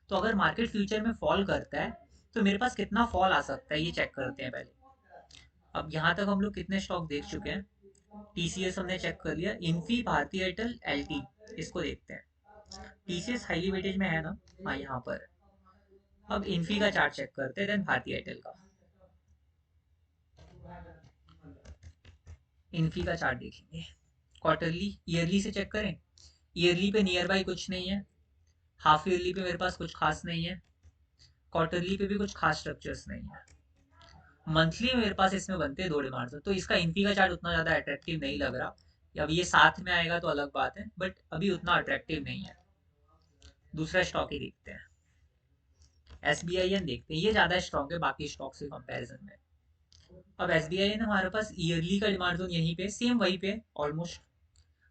तो अगर मार्केट फ्यूचर में फॉल करता है तो मेरे पास कितना फॉल आ सकता है ये चेक करते हैं पहले। अब यहाँ तक हम लोग कितने स्टॉक देख चुके हैं, टीसीएस हमने चेक कर लिया, इन्फी, भारती एयरटेल, एलटी, इसको देखते हैं। टीसीएस हाईली वेटेज में है ना, हाँ यहाँ पर है। अब इन्फी का चार्ट चेक करते हैं, देन भारतीय एयरटेल का। इन्फी का चार्ट देखेंगे, क्वार्टरली ईयरली से चेक करें। ईयरली पे नियर बाई कुछ नहीं है, हाफ ईयरली पे मेरे पास कुछ खास नहीं है, क्वार्टरली पे भी कुछ खास स्ट्रक्चर्स नहीं है। मंथली में मेरे पास इसमें बनते हैं दो डिमांड्स, तो इसका इन्फी का चार्ट उतना ज़्यादा अट्रैक्टिव नहीं लग रहा। अब ये साथ में आएगा तो अलग बात है, बट अभी उतना अट्रैक्टिव नहीं है। दूसरा स्टॉक ही देखते हैं, एस बी आई एन देखते हैं, ये ज़्यादा स्ट्रॉन्ग है बाकी स्टॉक से कंपेरिजन में। अब एस बी आई एन हमारे पास ईयरली का डिमांड जोन यहीं पे सेम वहीं पे ऑलमोस्ट।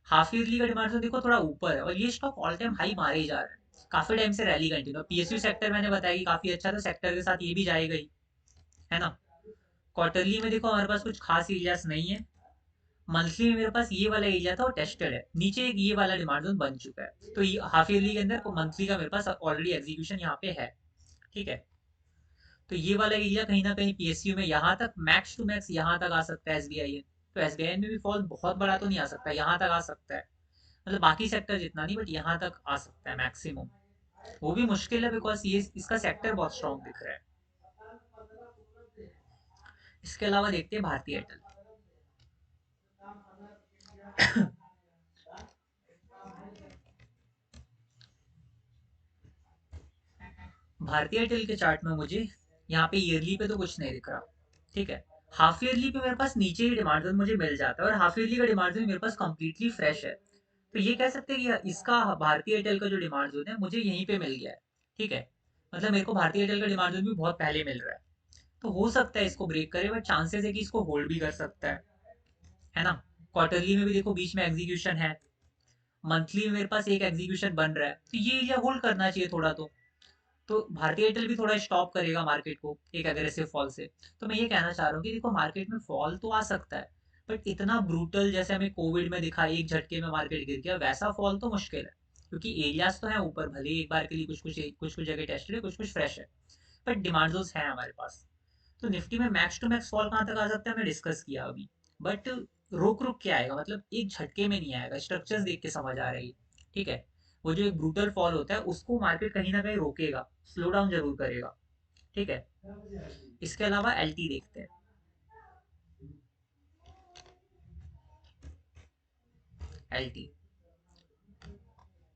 हाफ ईयरली का डिमांड जोन देखो थोड़ा ऊपर है, और ये स्टॉक ऑल टाइम हाई मारे ही जा रहा है, काफी टाइम से रैली कंटिन्यू। पीएसयू सेक्टर मैंने बताया कि काफी अच्छा था, सेक्टर के साथ ये भी जाएगा ही, है ना। क्वार्टरली में देखो हमारे पास कुछ खास एरियाज नहीं है। मंथली में मेरे पास ये वाला एरिया था और टेस्टेड है, नीचे एक ये वाला डिमांड जोन बन चुका है, तो हाफ ईयरली के अंदर मंथली का मेरे पास ऑलरेडी एग्जीक्यूशन यहाँ पे है, ठीक है। तो ये वाला एरिया कहीं ना कहीं पीएसयू में यहाँ तक मैक्स टू मैक्स यहाँ तक आ सकता है एसबीआई। तो एसबीआई में भी फॉल बहुत बड़ा तो नहीं आ सकता, यहाँ तक आ सकता है, मतलब बाकी सेक्टर जितना नहीं, बट यहाँ तक आ सकता है मैक्सिमम। वो भी मुश्किल है बिकॉज ये इसका सेक्टर बहुत स्ट्रॉन्ग दिख रहा है। इसके अलावा देखते हैं भारतीय एयरटेल। भारतीय एयरटेल के चार्ट में मुझे यहाँ पे ईयरली पे तो कुछ नहीं दिख रहा, ठीक है। हाफ ईयरली पे मेरे पास नीचे ही डिमांड जोन मुझे मिल जाता है, और हाफ ईयरली का डिमांड जोन मेरे पास कंप्लीटली फ्रेश है। तो ये कह सकते हैं कि इसका भारतीय एयरटेल का जो डिमांड जोन है मुझे यहीं पे मिल गया है, ठीक है। मतलब मेरे को भारतीय एयरटेल का डिमांड जोन भी बहुत पहले मिल रहा है, तो हो सकता है इसको ब्रेक करे, बट चांसेस है कि इसको होल्ड भी कर सकता है ना। क्वार्टरली में भी देखो बीच में एग्जीक्यूशन है, मंथली में मेरे पास एक एग्जीक्यूशन बन रहा है, तो ये एरिया होल्ड करना चाहिए थोड़ा। तो भारतीय एयरटेल भी थोड़ा स्टॉप करेगा मार्केट को एक अग्रेसिव फॉल से। तो मैं ये कहना चाह रहा हूँ कि देखो मार्केट में फॉल तो आ सकता है, बट इतना ब्रूटल जैसे हमें कोविड में दिखा एक झटके में मार्केट गिर गया, वैसा फॉल तो मुश्किल है। क्योंकि एरियाज तो है ऊपर, भले ही एक बार के लिए कुछ कुछ जगह टेस्टेड है, कुछ कुछ फ्रेश है, बट डिमांड जोन्स हैं हमारे पास। तो निफ्टी में मैक्स टू मैक्स फॉल कहाँ तक आ सकता है हमने डिस्कस किया अभी, बट रुक रुक के आएगा, मतलब एक झटके में नहीं आएगा, स्ट्रक्चर्स देख के समझ आ रही है, ठीक है। वो जो एक ब्रूटल फॉल होता है उसको मार्केट कहीं ना कहीं रोकेगा, स्लो डाउन जरूर करेगा, ठीक है। इसके अलावा एलटी देखते हैं, एलटी।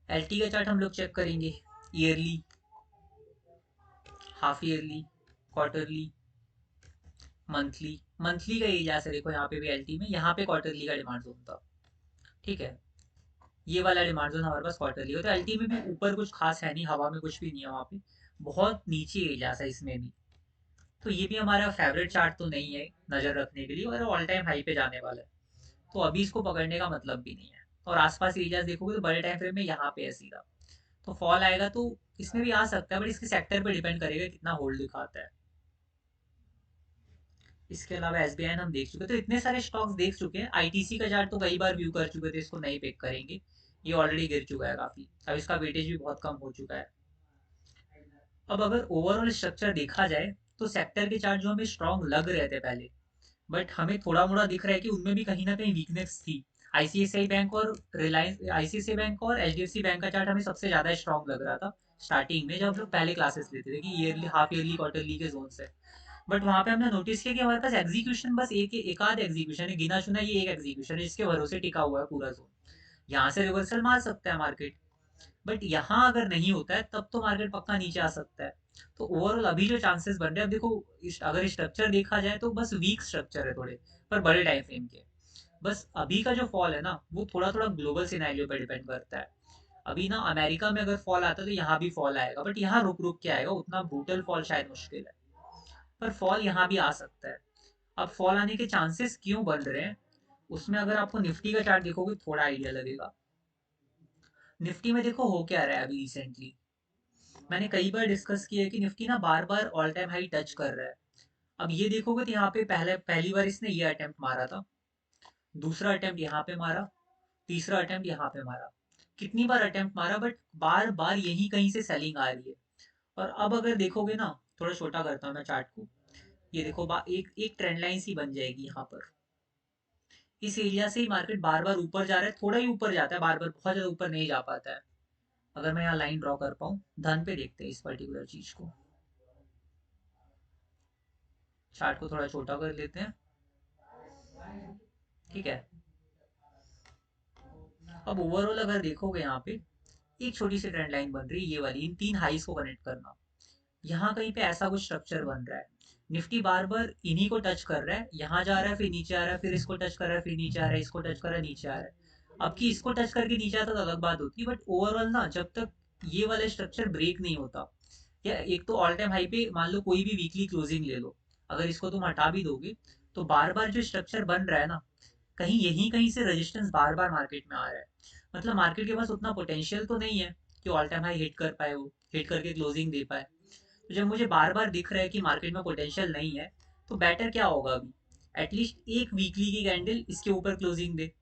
एलटी का चार्ट हम लोग चेक करेंगे, yearly, half yearly, quarterly, monthly. Monthly का एरिया से देखो यहाँ पे भी एलटी में, यहाँ पे क्वार्टरली का डिमांड जोन था, ठीक है। ये वाला डिमांड जोन हमारे पास क्वार्टरली होता है। एलटी में भी ऊपर कुछ खास है नहीं, हवा में कुछ भी नहीं है वहाँ पे, बहुत नीचे एरिया है इसमें भी। तो ये भी हमारा फेवरेट चार्ट तो नहीं है नजर रखने के लिए, और ऑल टाइम हाई पे जाने वाला है, तो अभी इसको पकड़ने का मतलब भी नहीं है। और आसपास एरियाज देखोगे तो बड़े टाइम फ्रेम में यहाँ पे है सीधा, तो फॉल आएगा तो इसमें भी आ सकता है, बट इसके सेक्टर पे डिपेंड करेगा कितना होल्ड दिखाता है। इसके अलावा एसबीआई हम देख चुके, तो इतने सारे स्टॉक्स देख चुके हैं। आईटीसी का चार्ट तो कई बार व्यू कर चुके थे, इसको नहीं पिक करेंगे, ये ऑलरेडी गिर चुका है काफी, अब इसका वेटेज भी बहुत कम हो चुका है। अब अगर ओवरऑल स्ट्रक्चर देखा जाए, तो सेक्टर के चार्ट जो हमें स्ट्रॉन्ग लग रहे थे पहले, बट हमें थोड़ा मोड़ा दिख रहा है कि उनमें भी कहीं ना कहीं वीकनेस थी। आईसीआईसीआई बैंक और रिलायंस, आईसीआईसीआई बैंक और एचडीएफसी बैंक का चार्ट हमें सबसे ज्यादा स्ट्रॉन्ग लग रहा था स्टार्टिंग में, जब हम लोग पहले क्लासेस लेते थे कि ईयरली, हाफ ईयरली, क्वार्टरली के जोन से। बट वहां पे हमने नोटिस किया कि हमारे पास एग्जीक्यूशन बस एक आध एग्जीक्यूशन है, गिना चुना ये एक एग्जीक्यूशन है जिसके भरोसे टिका हुआ है पूरा जोन। यहाँ से रिवर्सल मार सकता है मार्केट, बट यहाँ अगर नहीं होता है तब तो मार्केट पक्का नीचे आ सकता है। तो ओवरऑल अभी जो चांसेस बन रहे हैं, अब देखो अगर स्ट्रक्चर देखा जाए तो बस वीक स्ट्रक्चर है थोड़े, पर बड़े टाइम फ्रेम के। बस अभी का जो फॉल है ना वो थोड़ा थोड़ा ग्लोबल सिनेरियो पर डिपेंड करता है। अभी ना अमेरिका में अगर फॉल आता है तो यहाँ भी फॉल आएगा, बट यहाँ रुक रुक के आएगा, उतना ब्रूटल फॉल शायद मुश्किल है, पर फॉल यहाँ भी आ सकता है। अब फॉल आने के चांसेस क्यों बन रहे हैं, उसमें अगर आपको निफ्टी का चार्ट देखोगे थोड़ा आइडिया लगेगा। निफ्टी में देखो हो क्या रहा है अभी रिसेंटली, मैंने कई बार डिस्कस किया है कि निफ्टी ना बार बार ऑल टाइम हाई टच कर रहा है। अब ये देखोगे तो यहाँ पे पहली बार इसने ये अटेम्प्ट मारा था, दूसरा अटेम्प्ट यहाँ पे मारा, तीसरा अटेम्प्ट यहाँ पे मारा, कितनी बार अटेम्प्ट मारा, बट बार बार यही कहीं से सेलिंग आ रही है। और अब अगर देखोगे ना, थोड़ा छोटा करता हूँ मैं चार्ट को, ये देखो एक एक ट्रेंड लाइन सी बन जाएगी यहाँ पर। इस एरिया से ही मार्केट बार बार ऊपर जा रहा है, थोड़ा ही ऊपर जाता है बार बार, बहुत ज्यादा ऊपर नहीं जा पाता है। अगर मैं यहाँ लाइन ड्रॉ कर पाऊँ, धन पे देखते हैं इस पर्टिकुलर चीज को। चार्ट को थोड़ा छोटा कर लेते हैं, ठीक है। अब ओवरऑल अगर देखोगे यहाँ पे एक छोटी सी ट्रेंड लाइन बन रही है, ये वाली, इन तीन हाइस को कनेक्ट करना। यहाँ कहीं पे ऐसा कुछ स्ट्रक्चर बन रहा है। निफ्टी बार बार इन्हीं को टच कर रहा है, यहाँ जा रहा है फिर नीचे आ रहा है, फिर इसको टच कर रहा है फिर नीचे आ रहा है, इसको टच कर रहा है नीचे आ रहा है। अब कि इसको टच करके नीचे आता तो अलग बात होती, बट ओवरऑल ना जब तक ये वाला स्ट्रक्चर ब्रेक नहीं होता, या एक तो ऑल टाइम हाई पे मान लो कोई भी वीकली क्लोजिंग ले लो, अगर इसको तुम हटा भी दोगे तो बार बार जो स्ट्रक्चर बन रहा है ना, कहीं यहीं कहीं से रेजिस्टेंस बार बार मार्केट में आ रहा है। मतलब मार्केट के पास उतना पोटेंशियल तो नहीं है कि ऑल टाइम हाई हिट कर पाए, वो हिट करके क्लोजिंग दे पाए। तो जब मुझे बार बार दिख रहा है कि मार्केट में पोटेंशियल नहीं है, तो बेटर क्या होगा अभी, एटलीस्ट एक वीकली की कैंडल इसके ऊपर क्लोजिंग दे,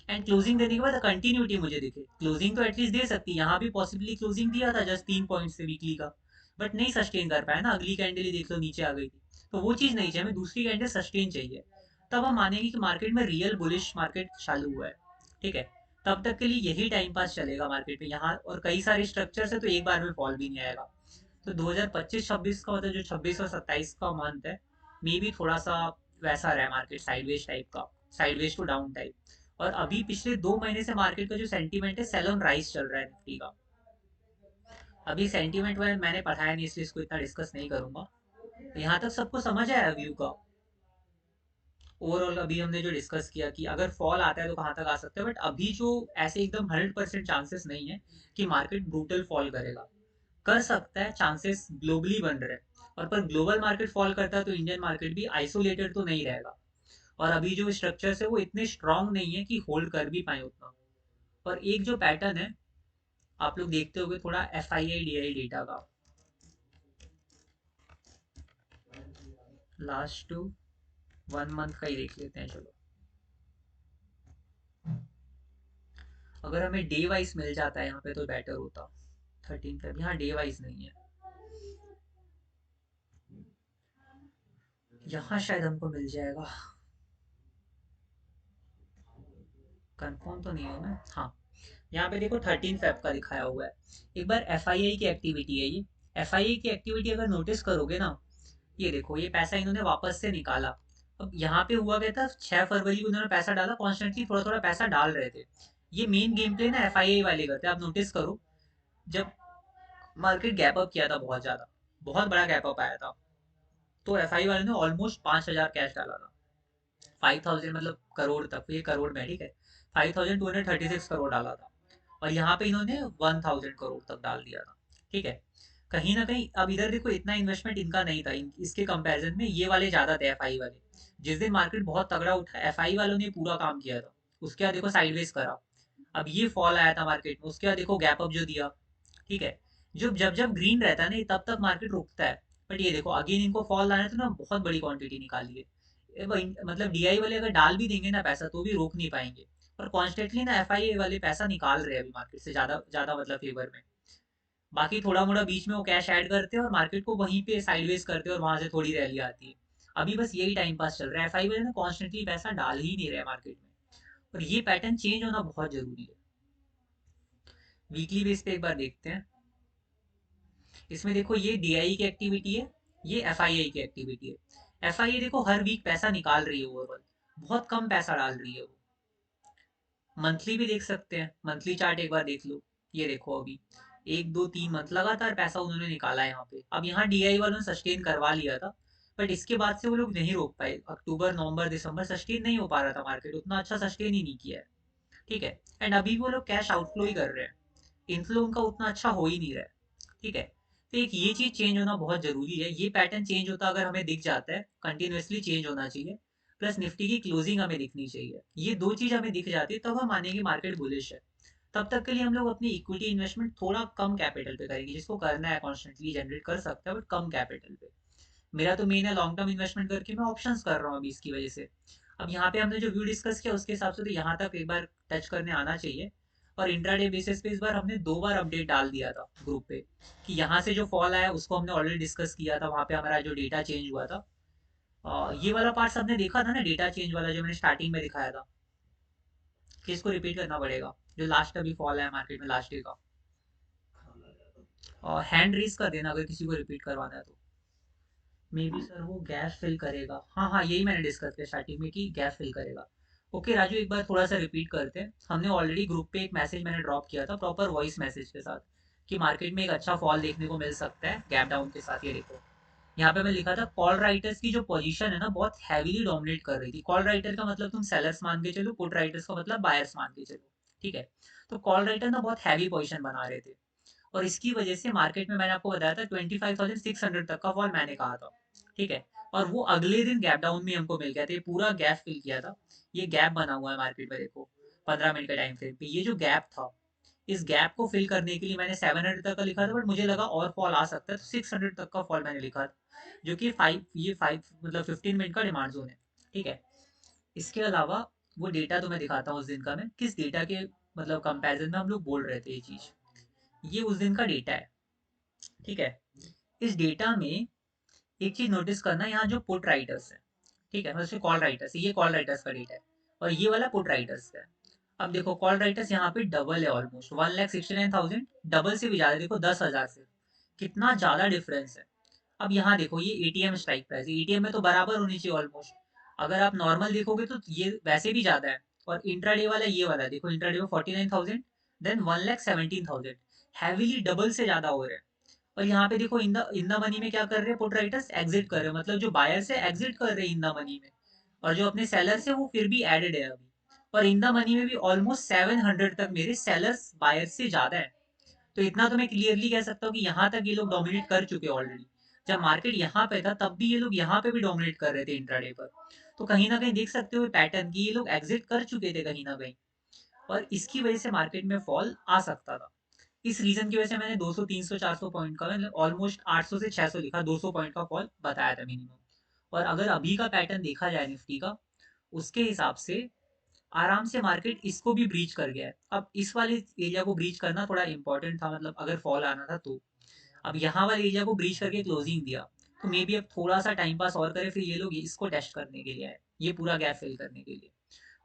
एंड क्लोजिंग देने के बाद कंटिन्यूटी मुझे दिखे। क्लोजिंग तो एटलीस्ट दे सकती है, यहाँ भी पॉसिबली क्लोजिंग दिया था जस्ट 3 पॉइंट से वीकली का, बट नहीं सस्टेन कर पाया ना, अगली कैंडल ही देख लो नीचे आ गई थी। तो वो चीज़ नहीं चाहिए हमें, दूसरी कैंडल सस्टेन चाहिए, तब हम मानेंगे कि मार्केट में रियल बुलिश मार्केट चालू हुआ है, ठीक है। तब तक के लिए यही टाइम पास चलेगा मार्केट में यहाँ, और कई सारे स्ट्रक्चर है तो एक बार में फॉल भी नहीं आएगा। तो 2025-26 का मतलब जो 26 और 27 का मंथ है, मे बी थोड़ा सा वैसा रहा है मार्केट, साइडवेज टाइप का, साइडवेज टू डाउन टाइप। और अभी पिछले 2 महीने से मार्केट का जो सेंटीमेंट है सेल ऑन राइज चल रहा है निफ्टी का। अभी सेंटीमेंट में मैंने पढ़ाया नहीं इसलिए इसको इतना डिस्कस नहीं करूंगा। तो यहाँ तक सबको समझ आया व्यू का? ओवरऑल अभी हमने जो डिस्कस किया कि अगर फॉल आता है तो कहाँ तक आ सकता है, बट अभी जो ऐसे एकदम 100% चांसेस नहीं है कि मार्केट ब्रूटल फॉल करेगा। कर सकता है, चांसेस ग्लोबली बन रहे हैं, और पर ग्लोबल मार्केट फॉल करता है तो इंडियन मार्केट भी आइसोलेटेड तो नहीं रहेगा। और अभी जो स्ट्रक्चर्स है वो इतने स्ट्रांग नहीं है कि होल्ड कर भी पाए उतना। और एक जो पैटर्न है, आप लोग देखते होंगे थोड़ा FII DI डेटा का, लास्ट 1 मंथ का ही देख लेते हैं चलो। अगर हमें डे वाइज मिल जाता है यहाँ पे तो बेटर होता। 13 Feb, यहाँ डे वाइज नहीं है, यहाँ शायद हमको मिल जाएगा। कंफर्म तो नहीं हूँ मैं, हाँ। यहाँ पे देखो 13 Feb का दिखाया हुआ है। एक बार FII की एक्टिविटी है ये। FII की एक्टिविटी अगर नोटिस करोगे ना, ये देखो ये पैसा इन्होंने वापस से निकाला। अब यहाँ पे हुआ क्या था, 6 फरवरी को इन्होंने पैसा डाला, कॉन्स्टेंटली थोड़ा थोड़ा पैसा डाल रहे थे। ये मेन गेम प्ले ना FII वाले करते हैं, आप नोटिस करो। जब मार्केट गैप अप किया था बहुत ज्यादा, बहुत बड़ा गैप अप आया था, तो FI वाले ने ऑलमोस्ट 5,000 कैश डाला था। 5,000 मतलब करोड़ तक, ये करोड़ में, ठीक है। 5,236 करोड़ डाला था, और यहाँ पे इन्होंने 1,000 करोड़ तक डाल दिया था, ठीक है। कहीं ना कहीं अब इधर देखो इतना इन्वेस्टमेंट इनका नहीं था, इसके कंपैरिजन में ये वाले ज्यादा थे FI वाले। जिस दिन मार्केट बहुत तगड़ा उठा FI वालों ने पूरा काम किया था, उसके बाद देखो साइडवेज करा। अब ये फॉल आया था मार्केट में, उसके बाद देखो गैप अप जो दिया, ठीक है। जो जब जब ग्रीन रहता है ना तब तक मार्केट रुकता है। बट ये देखो अगेन इनको फॉल लाना है तो ना बहुत बड़ी क्वांटिटी निकाली है। मतलब DI वाले अगर डाल भी देंगे ना पैसा तो भी रोक नहीं पाएंगे। और कॉन्स्टेंटली ना FIA वाले पैसा निकाल रहे हैं अभी मार्केट से ज्यादा ज्यादा, मतलब फेवर में। बाकी थोड़ा मोड़ा बीच में वो कैश ऐड करते हैं और मार्केट को वहीं पे साइडवेज करते हैं, और वहां से थोड़ी रैली आती है। अभी बस यही टाइम पास चल रहा है, FI वाले ना कॉन्स्टेंटली पैसा डाल ही नहीं रहे मार्केट में। और ये पैटर्न चेंज होना बहुत जरूरी है। वीकली बेस पे एक बार देखते हैं। इसमें देखो ये DI की एक्टिविटी है, ये FII की एक्टिविटी है। FII देखो हर वीक पैसा निकाल रही है ओवरऑल, बहुत कम पैसा डाल रही है वो। मंथली भी देख सकते हैं, मंथली चार्ट एक बार देख लो। ये देखो अभी 1 2 3 मंथ लगातार पैसा उन्होंने निकाला है यहाँ पे। अब यहाँ DI वालों ने सस्टेन करवा लिया था, बट इसके बाद से वो लोग नहीं रोक पाए। अक्टूबर नवंबर दिसंबर सस्टेन नहीं हो पा रहा था मार्केट, उतना अच्छा सस्टेन ही नहीं किया है, ठीक है। एंड अभी वो लोग कैश आउटफ्लो ही कर रहे हैं, इनफ्लो उनका उतना अच्छा हो ही नहीं रहा है, ठीक है। तो एक ये चीज चेंज होना बहुत जरूरी है। ये पैटर्न चेंज होता अगर हमें दिख जाता है, कंटिन्यूसली चेंज होना चाहिए। प्लस निफ्टी की क्लोजिंग हमें दिखनी चाहिए, ये दो चीज हमें दिख जाती है तब हम मानेंगे मार्केट बुलिश है। तब तक के लिए हम लोग अपनी इक्विटी इन्वेस्टमेंट थोड़ा कम कैपिटल पे करेंगे, जिसको करना है कॉन्स्टेंटली जनरेट कर सकता है बट कम कैपिटल पे। मेरा तो मेन है लॉन्ग टर्म इन्वेस्टमेंट करके मैं ऑप्शंस कर रहा हूँ अभी इसकी वजह से। अब यहाँ पे हमने जो व्यू डिस्कस किया उसके हिसाब से तो यहाँ तक एक बार टच करने आना चाहिए। और इंट्राडे बेसिस पे इस बार हमने 2 बार अपडेट डाल दिया था ग्रुप पे, कि यहाँ से जो फॉल आया उसको हमने ऑलरेडी डिस्कस किया था, वहाँ पे हमारा जो डेटा चेंज हुआ था। ये वाला पार्ट सबने देखा था ना, डेटा चेंज वाला जो मैंने स्टार्टिंग में दिखाया था, कि इसको रिपीट करना पड़ेगा, जो लास्ट अभी फॉल है मार्केट में लास्ट डे का। और हैंड रेज कर देना अगर किसी को रिपीट करवाना है तो। मे बी सर वो गैप फिल करेगा। हाँ हाँ, यही मैंने डिस्कस किया स्टार्टिंग में कि गैप फिल करेगा। ओके राजू, एक बार थोड़ा सा रिपीट करते हैं। हमने ऑलरेडी ग्रुप पे एक मैसेज मैंने ड्रॉप किया था प्रॉपर वॉइस मैसेज के साथ कि मार्केट में एक अच्छा फॉल देखने को मिल सकता है गैप डाउन के साथ। ये देखो यहाँ पे मैं लिखा था कॉल राइटर्स की जो पोजीशन है ना बहुत हैवीली डोमिनेट कर रही थी। कॉल राइटर का मतलब तुम सेलर्स मान के चलो, पुट राइटर्स का मतलब बायर्स मान के चलो। ठीक है, तो कॉल राइटर ना बहुत हैवी पोजीशन बना रहे थे और इसकी वजह से मार्केट में मैंने आपको बताया था 25,600 तक का फॉल मैंने कहा था। ठीक है, और वो अगले दिन गैप डाउन में हमको मिल गया था। ये पूरा गैप फिल किया था। ये गैप बना हुआ है मार्केट में, देखो 15 मिनट के टाइम फ्रेम पे ये जो गैप था, इस गैप को फिल करने के लिए मैंने 700 तक का लिखा था, बट मुझे लगा और फॉल आ सकता है तो 600 तक का फॉल मैंने लिखा था, जो कि फाइव मतलब 15 मिनट का डिमांड जोन है। ठीक है, इसके अलावा वो डेटा तो मैं दिखाता हूँ उस दिन का। मैं किस डेटा के मतलब कंपैरिजन में हम लोग बोल रहे थे ये चीज, ये उस दिन का डेटा है। ठीक है, इस डेटा में एक चीज नोटिस करना, यहाँ जो पुट राइटर्स है, ठीक है, मतलब कॉल राइटर्स, ये कॉल राइटर्स का डेटा है और ये वाला पुट राइटर्स का है। अब देखो कॉल राइटर्स यहाँ पे डबल है, ऑलमोस्ट 1,69,000, डबल से भी ज्यादा। देखो 10,000 से कितना ज्यादा डिफरेंस है। अब यहाँ देखो ये एटीएम स्ट्राइक प्राइस, एटीएम में तो बराबर होनी चाहिए ऑलमोस्ट। अगर आप नॉर्मल देखोगे तो ये वैसे भी ज्यादा है। और इंट्राडे वाला ये वाला देखो, इंट्राडे में 49,000, देन 1,17,000, हैवीली डबल से ज्यादा हो रहा है। और यहाँ पे देखो इन द मनी में क्या कर रहे हैं, पुट राइटर्स एग्जिट कर रहे हैं, मतलब जो बायर्स है एग्जिट कर रहे हैं इन द मनी में, और जो अपने सेलर्स है वो फिर भी एडेड है अभी। और इन द मनी में भी ऑलमोस्ट 700 तक मेरे सेलर्स बायर्स से ज्यादा है। तो इतना तो मैं क्लियरली कह सकता हूँ कि यहाँ तक ये लोग डोमिनेट कर चुके हैं ऑलरेडी। जब मार्केट यहाँ पे था तब भी ये लोग यहाँ पे भी डोमिनेट कर रहे थे इंट्राडे पर। तो कहीं ना कहीं देख सकते हो पैटर्न कि ये लोग एग्जिट कर चुके थे कहीं ना कहीं, और इसकी वजह से मार्केट में फॉल आ सकता था। इस रीजन की वजह से मैंने 200 300 400 पॉइंट का, मतलब ऑलमोस्ट 800 से 600 लिखा, 200 पॉइंट का फॉल बताया था मिनिमम। और अगर अभी का पैटर्न देखा जाए निफ्टी का, उसके हिसाब से आराम से मार्केट इसको भी ब्रीच कर गया है। अब इस वाले एरिया को ब्रीच करना थोड़ा इंपॉर्टेंट था, मतलब अगर फॉल आना था तो। अब यहाँ वाले एरिया को ब्रीच करके क्लोजिंग दिया, तो मे बी अब थोड़ा सा टाइम पास और करे, फिर ये लोग इसको टेस्ट करने के लिए आए, ये पूरा गैप फिल करने के लिए।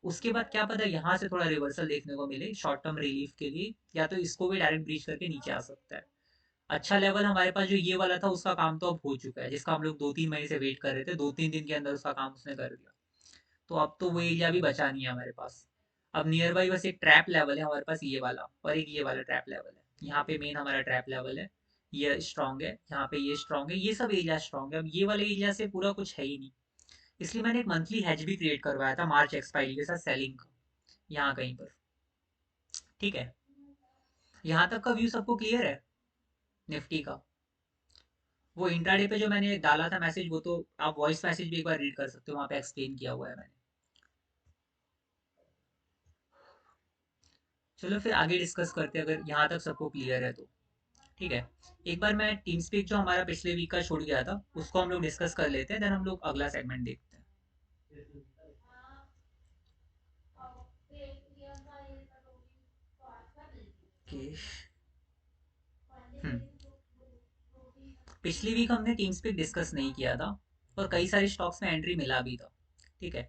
उसके बाद क्या पता यहाँ से थोड़ा रिवर्सल देखने को मिले शॉर्ट टर्म रिलीफ के लिए, या तो इसको भी डायरेक्ट ब्रीच करके नीचे आ सकता है। अच्छा लेवल हमारे पास जो ये वाला था उसका काम तो अब हो चुका है, जिसका हम लोग 2-3 महीने से वेट कर रहे थे, 2-3 दिन के अंदर उसका काम उसने कर दिया। तो अब तो वो एरिया भी बचा नहीं है हमारे पास। अब नियर बाई बस एक ट्रैप लेवल है हमारे पास ये वाला, और एक ये वाला ट्रैप लेवल है। यहाँ पे मेन हमारा ट्रैप लेवल है, ये स्ट्रांग है, यहाँ पे ये स्ट्रांग है, ये सब एरिया स्ट्रांग है। अब ये वाले एरिया से पूरा कुछ है ही नहीं। इसलिए मैंने एक मंथली हैज भी क्रिएट करवाया था मार्च एक्सपायरी के साथ सेलिंग का, यहाँ कहीं पर। ठीक है, यहाँ तक का व्यू सबको क्लियर है निफ्टी का? वो इंट्राडे पे जो मैंने डाला था मैसेज, वो तो आप वॉइस मैसेज भी एक बार रीड कर सकते हो, वहाँ पे एक्सप्लेन किया हुआ है मैंने। चलो फिर आगे डिस्कस करते हैं अगर यहाँ तक सबको क्लियर है तो। ठीक है, एक बार मैं टीम स्पीक जो हमारा पिछले वीक का छूट गया था उसको हम लोग डिस्कस कर लेते हैं, देन हम लोग अगला सेगमेंट देखते हैं। Okay. हम्म, पिछली वीक हमने टीम स्पीक डिस्कस नहीं किया था, और कई सारे स्टॉक्स में एंट्री मिला भी था। ठीक है,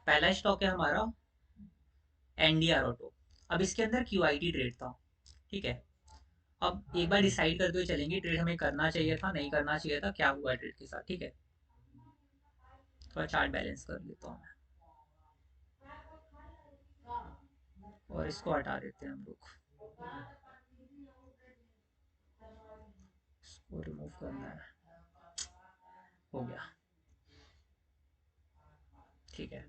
पहला स्टॉक है हमारा एनडीआर ऑटो। अब इसके अंदर क्यूआईटी ट्रेड था। ठीक है, अब एक बार डिसाइड करते हुए चलेंगे ट्रेड हमें करना चाहिए था नहीं करना चाहिए था, क्या हुआ ट्रेड के साथ। ठीक है, थोड़ा चार्ट बैलेंस कर लेता हूँ मैं, और इसको हटा देते हैं हम लोग, इसको रिमूव करना है। हो गया। ठीक है,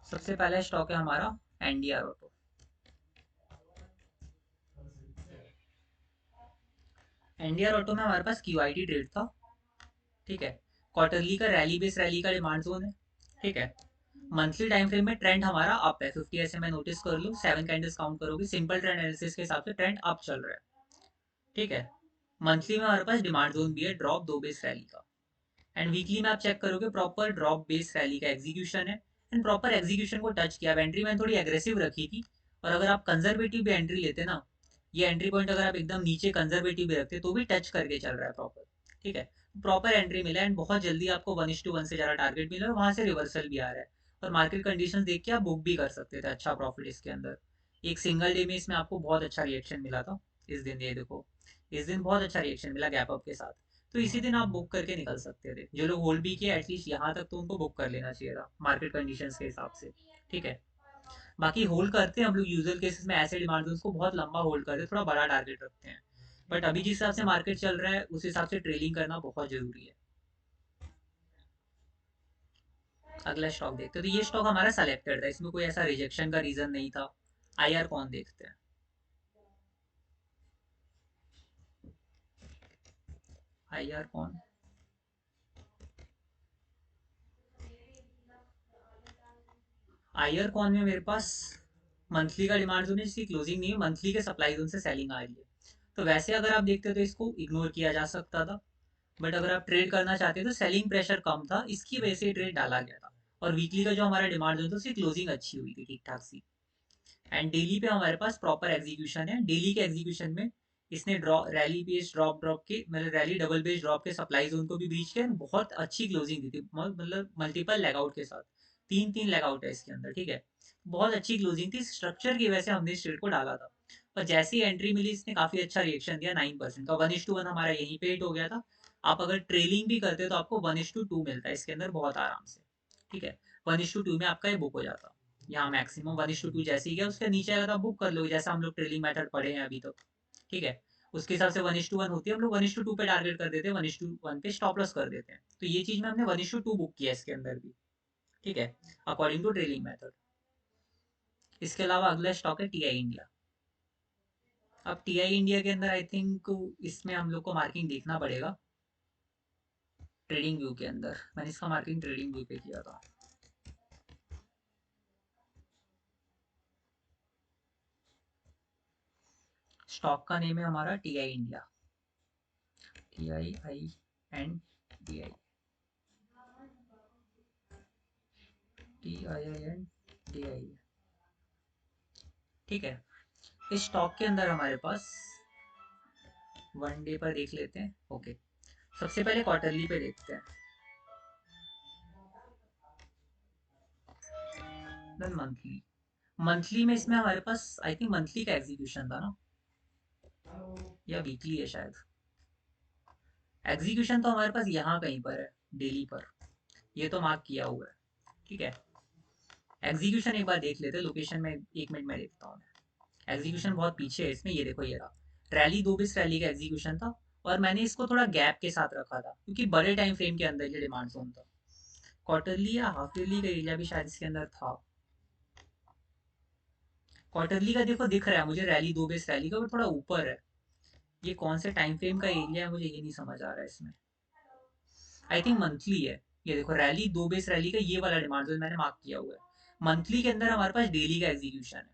सबसे पहला स्टॉक है हमारा एनडीआर ऑटो। एनडीआर ऑटो में हमारे पास क्यूआईटी ट्रेड था। ठीक है, क्वार्टरली का रैली बेस रैली का डिमांड जोन है। ठीक है, मंथली टाइम फ्रेम में ट्रेंड हमारा अप है, 50 SMA नोटिस कर लो, 7 कैंडल्स काउंट करोगे, सिंपल ट्रेंड एनालिसिस के हिसाब से ट्रेंड अप चल रहा है। ठीक है, मंथली में हमारे पास डिमांड जोन भी है ड्रॉप 2 बेस रैली का। एंड वीकली में आप चेक करोगे प्रॉपर ड्रॉप बेस रैली का एग्जीक्यूशन है, एंड प्रॉपर एग्जीक्यूशन को टच किया। एंट्री मैंने थोड़ी एग्रेसिव रखी थी, और अगर आप कंजर्वेटिव भी एंट्री लेते ना, ये एंट्री पॉइंट अगर आप एकदम नीचे कंजर्वेटिव भी रखते तो भी टच करके चल रहा है प्रॉपर। ठीक है, प्रॉपर एंट्री मिला, एंड बहुत जल्दी आपको 1:1 से ज़्यादा टारगेट मिला, और वहां से रिवर्सल भी आ रहा है। और मार्केट कंडीशन देख के आप बुक भी कर सकते थे अच्छा प्रॉफिट इसके अंदर। एक सिंगल डे में इसमें आपको बहुत अच्छा रिएक्शन मिला था इस दिन, ये देखो इस दिन बहुत अच्छा रिएक्शन मिला गैप अप के साथ, तो इसी दिन आप बुक करके निकल सकते थे। जो लोग होल्ड भी किए एटलीस्ट यहाँ तक तो उनको बुक कर लेना चाहिए था मार्केट कंडीशंस के हिसाब से, ठीक है। बाकी होल्ड करते हैं हम लोग यूजुअल केसेस में, ऐसे डिमांड उसको बहुत लंबा होल्ड करते हैं, थोड़ा बड़ा टारगेट रखते हैं। बट अभी जिस हिसाब से मार्केट चल रहा है उस हिसाब से ट्रेडिंग करना बहुत जरूरी है। अगला स्टॉक देखते हैं, तो ये स्टॉक हमारा सेलेक्टेड था, इसमें कोई ऐसा रिजेक्शन का रीजन नहीं था। आईआर कौन देखते हैं, आईआर कौन। आईआर कौन में मेरे पास मंथली का डिमांड जोन है जिसकी क्लोजिंग नहीं है, मंथली के सप्लाई जोन से सेलिंग आ रही है। तो वैसे अगर आप देखते हो तो इसको इग्नोर किया जा सकता था, बट अगर आप ट्रेड करना चाहते हो तो सेलिंग प्रेशर कम था, इसकी वजह से ट्रेड डाला गया था। और वीकली का जो हमारा डिमांड जोन था उसकी क्लोजिंग अच्छी हुई थी, ठीक ठाक सी। एंड डेली पे हमारे पास प्रॉपर एग्जीक्यूशन है, डेली के एग्जीक्यूशन में इसने रैली बेस्ड ड्रॉप ड्रॉप के मतलब रैली डबल बेस्ड ड्रॉप के सप्लाई जोन को भी ब्रीच किया, बहुत अच्छी क्लोजिंग दी थी, मतलब मल्टीपल लेग आउट के साथ, तीन तीन लेग आउट है इसके अंदर, ठीक है। बहुत अच्छी क्लोजिंग थी, स्ट्रक्चर की वजह से हमने इस ट्रेड को डाला था। और जैसी एंट्री मिली इसने काफी अच्छा रिएक्शन दिया, 9% का, 1:1 हमारा यहीं पे हिट हो गया था। आप अगर ट्रेलिंग भी करते तो आपको 1:2 मिलता है इसके अंदर बहुत आराम से, ठीक है। 1:2 में आपका ये बुक हो जाता, यहाँ मैक्सिमम 1:2 जैसे ही गया, उसके नीचे अगर आप बुक कर लो जैसे हम लोग ट्रेलिंग मेथड पढ़े हैं अभी तक, ठीक है। उसके हिसाब से 1:1 होती है, हम लोग 1:2 पे टारगेट कर देते हैं, 1:1 पे स्टॉप लॉस कर देते हैं। तो ये चीज में हमने 1:2 बुक किया इसके अंदर भी, ठीक है, अकॉर्डिंग टू ट्रेलिंग मेथड। इसके अलावा अगला स्टॉक है टीआई इंडिया। अब टीआई इंडिया के अंदर आई थिंक इसमें हम लोग को मार्किंग देखना पड़ेगा ट्रेडिंग व्यू के अंदर, मैंने इसका मार्किंग ट्रेडिंग व्यू पे किया था। स्टॉक का नेम है हमारा टीआई इंडिया, TIINDI, TIINDI, ठीक है। इस स्टॉक के अंदर हमारे पास वन डे पर देख लेते हैं, ओके। सबसे पहले क्वार्टरली पे देखते हैं, देन मंथली। मंथली में इसमें हमारे पास आई थिंक मंथली का एग्जीक्यूशन था ना, या वीकली है शायद। एग्जीक्यूशन तो हमारे पास यहाँ कहीं पर है, डेली पर, ये तो मार्क किया हुआ है, ठीक है। एग्जीक्यूशन एक बार देख लेते हैं, लोकेशन में 1 मिनट में देखता हूँ। एग्जीक्यूशन बहुत पीछे है इसमें, ये देखो ये रहा रैली, 2 बिस रैली का एग्जीक्यूशन था। और मैंने इसको थोड़ा गैप के साथ रखा था क्योंकि बड़े टाइम फ्रेम के अंदर ये डिमांड जोन था। क्वार्टरली या हाफ ईयरली का एरिया भी शायद इसके अंदर था। क्वार्टरली का देखो दिख रहा है मुझे, रैली 2 बिस रैली का, वो थोड़ा ऊपर है। ये कौन से टाइम फ्रेम का एरिया है मुझे ये नहीं समझ आ रहा है इसमें। आई थिंक मंथली है। ये देखो रैली 2 बिस रैली का ये वाला डिमांड जोन मैंने मार्क किया हुआ है। मंथली के अंदर हमारे पास डेली का एग्जीक्यूशन है,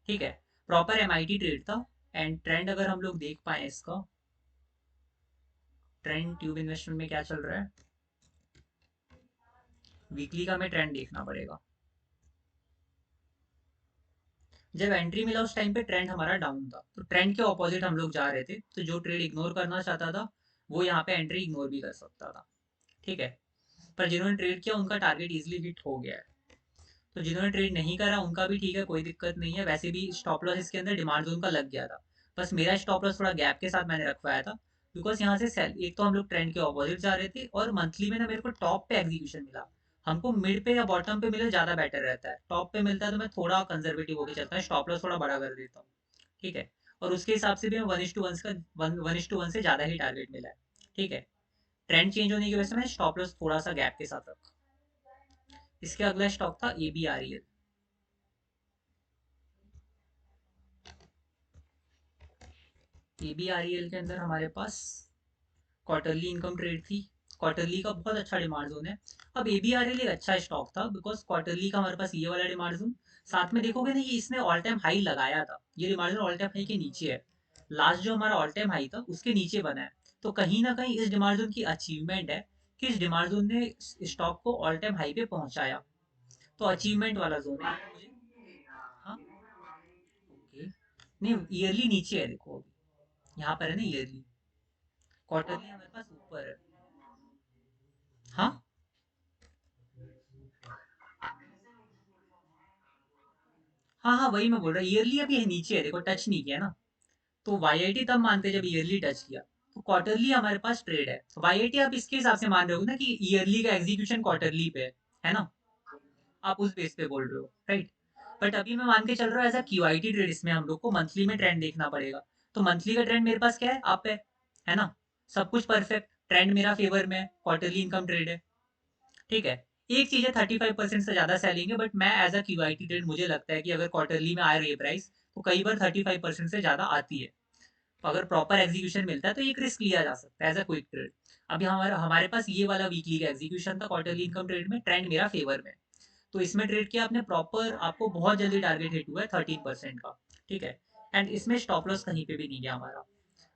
ठीक है। प्रॉपर एमआईटी ट्रेड था। एंड ट्रेंड अगर हम लोग देख पाए इसका, ट्रेंड ट्यूब इन्वेस्टमेंट में क्या चल रहा है, वीकली का हमें ट्रेंड देखना पड़ेगा। जब एंट्री मिला उस टाइम पे ट्रेंड हमारा डाउन था, तो ट्रेंड के ऑपोजिट हम लोग जा रहे थे, तो जो ट्रेड इग्नोर करना चाहता था वो यहाँ पे एंट्री इग्नोर भी कर सकता था, ठीक है। पर जिन्होंने ट्रेड किया उनका टारगेट इजिली हिट हो गया है। तो जिन्होंने ट्रेड नहीं करा उनका भी ठीक है, कोई दिक्कत नहीं है, वैसे भी स्टॉप लॉस इसके अंदर डिमांड जोन का लग गया था। बस मेरा स्टॉप लॉस थोड़ा गैप के साथ मैंने रखवाया था, बिकॉज यहाँ से सेल, एक तो हम लोग ट्रेंड के ऑपोजिट जा रहे थे, और मंथली में ना मेरे को टॉप पे एग्जीक्यूशन मिला। हमको मिड पे या बॉटम पे मिले ज्यादा बेटर रहता है, टॉप पे मिलता है तो मैं थोड़ा कंजर्वेटिव होकर चलता है, स्टॉप लॉस थोड़ा बड़ा कर देता हूँ, ठीक है। और उसके हिसाब से भी मैं 1:1 का 1:1 से ज्यादा ही टारगेट मिला है, ठीक है। ट्रेंड चेंज होने की वजह से मैं स्टॉप लॉस थोड़ा सा गैप के साथ रखा। इसके अगला स्टॉक था ABREL। ABREL के अंदर हमारे पास क्वार्टरली इनकम ट्रेड थी। क्वार्टरली का बहुत अच्छा डिमांड जोन है। अब ABREL एक अच्छा स्टॉक था बिकॉज क्वार्टरली का हमारे पास ये वाला डिमांड जोन, साथ में देखोगे ना ये इसने ऑल टाइम हाई लगाया था, ये demand zone all time high के नीचे है। लास्ट जो हमारा ऑल टाइम हाई था उसके नीचे बना है। तो कहीं ना कहीं इस डिमांड जोन की अचीवमेंट है कि इस डिमांड जोन ने स्टॉक को ऑल टाइम हाई पे पहुंचाया। तो अचीवमेंट वाला जोन है मुझे। हाँ, ओके। नहीं, ईयरली नीचे है देखो अभी, यहाँ पर है ना ईयरली, क्वार्टरली हमारे पास ऊपर है। हाँ, हाँ, हाँ, वही मैं बोल रहा हूँ, ईयरली अभी है नीचे है देखो, टच नहीं किया ना। तो YIT तब मानते हैं जब ईयरली टच किया। तो क्वार्टरली हमारे पास ट्रेड है, YIT आप इसके हिसाब से मान रहे हो ना कि ईयरली का एग्जीक्यूशन क्वार्टरली पे है ना, आप उस बेस पे बोल रहे हो, राइट। बट अभी मैं मान के चल रहा हूँ एज अ QIT ट्रेड, इसमें हम लोग को मंथली में ट्रेंड देखना पड़ेगा। तो मंथली का ट्रेंड मेरे पास क्या है, अप है ना, सब कुछ परफेक्ट, ट्रेंड मेरा फेवर में है, क्वार्टरली इनकम ट्रेड है, ठीक है। एक चीज है 35% से ज्यादा सेलिंग है, बट मैं एज अ QIT ट्रेड मुझे लगता है कि अगर क्वार्टरली में आ रही है प्राइस तो कई बार 35% से ज्यादा आती है। तो अगर प्रॉपर एग्जीक्यूशन मिलता है तो एक रिस्क लिया जा सकता है एज अ क्विक ट्रेड। अभी हमारा हमारे पास ये वाला वीकली का एग्जीक्यूशन था क्वार्टरली इनकम ट्रेड में, ट्रेंड मेरा फेवर में, तो इसमें ट्रेड किया आपने प्रॉपर, आपको बहुत जल्दी टारगेट हिट हुआ है 13% का, ठीक है। एंड इसमें स्टॉप लॉस कहीं पे भी नहीं गया हमारा।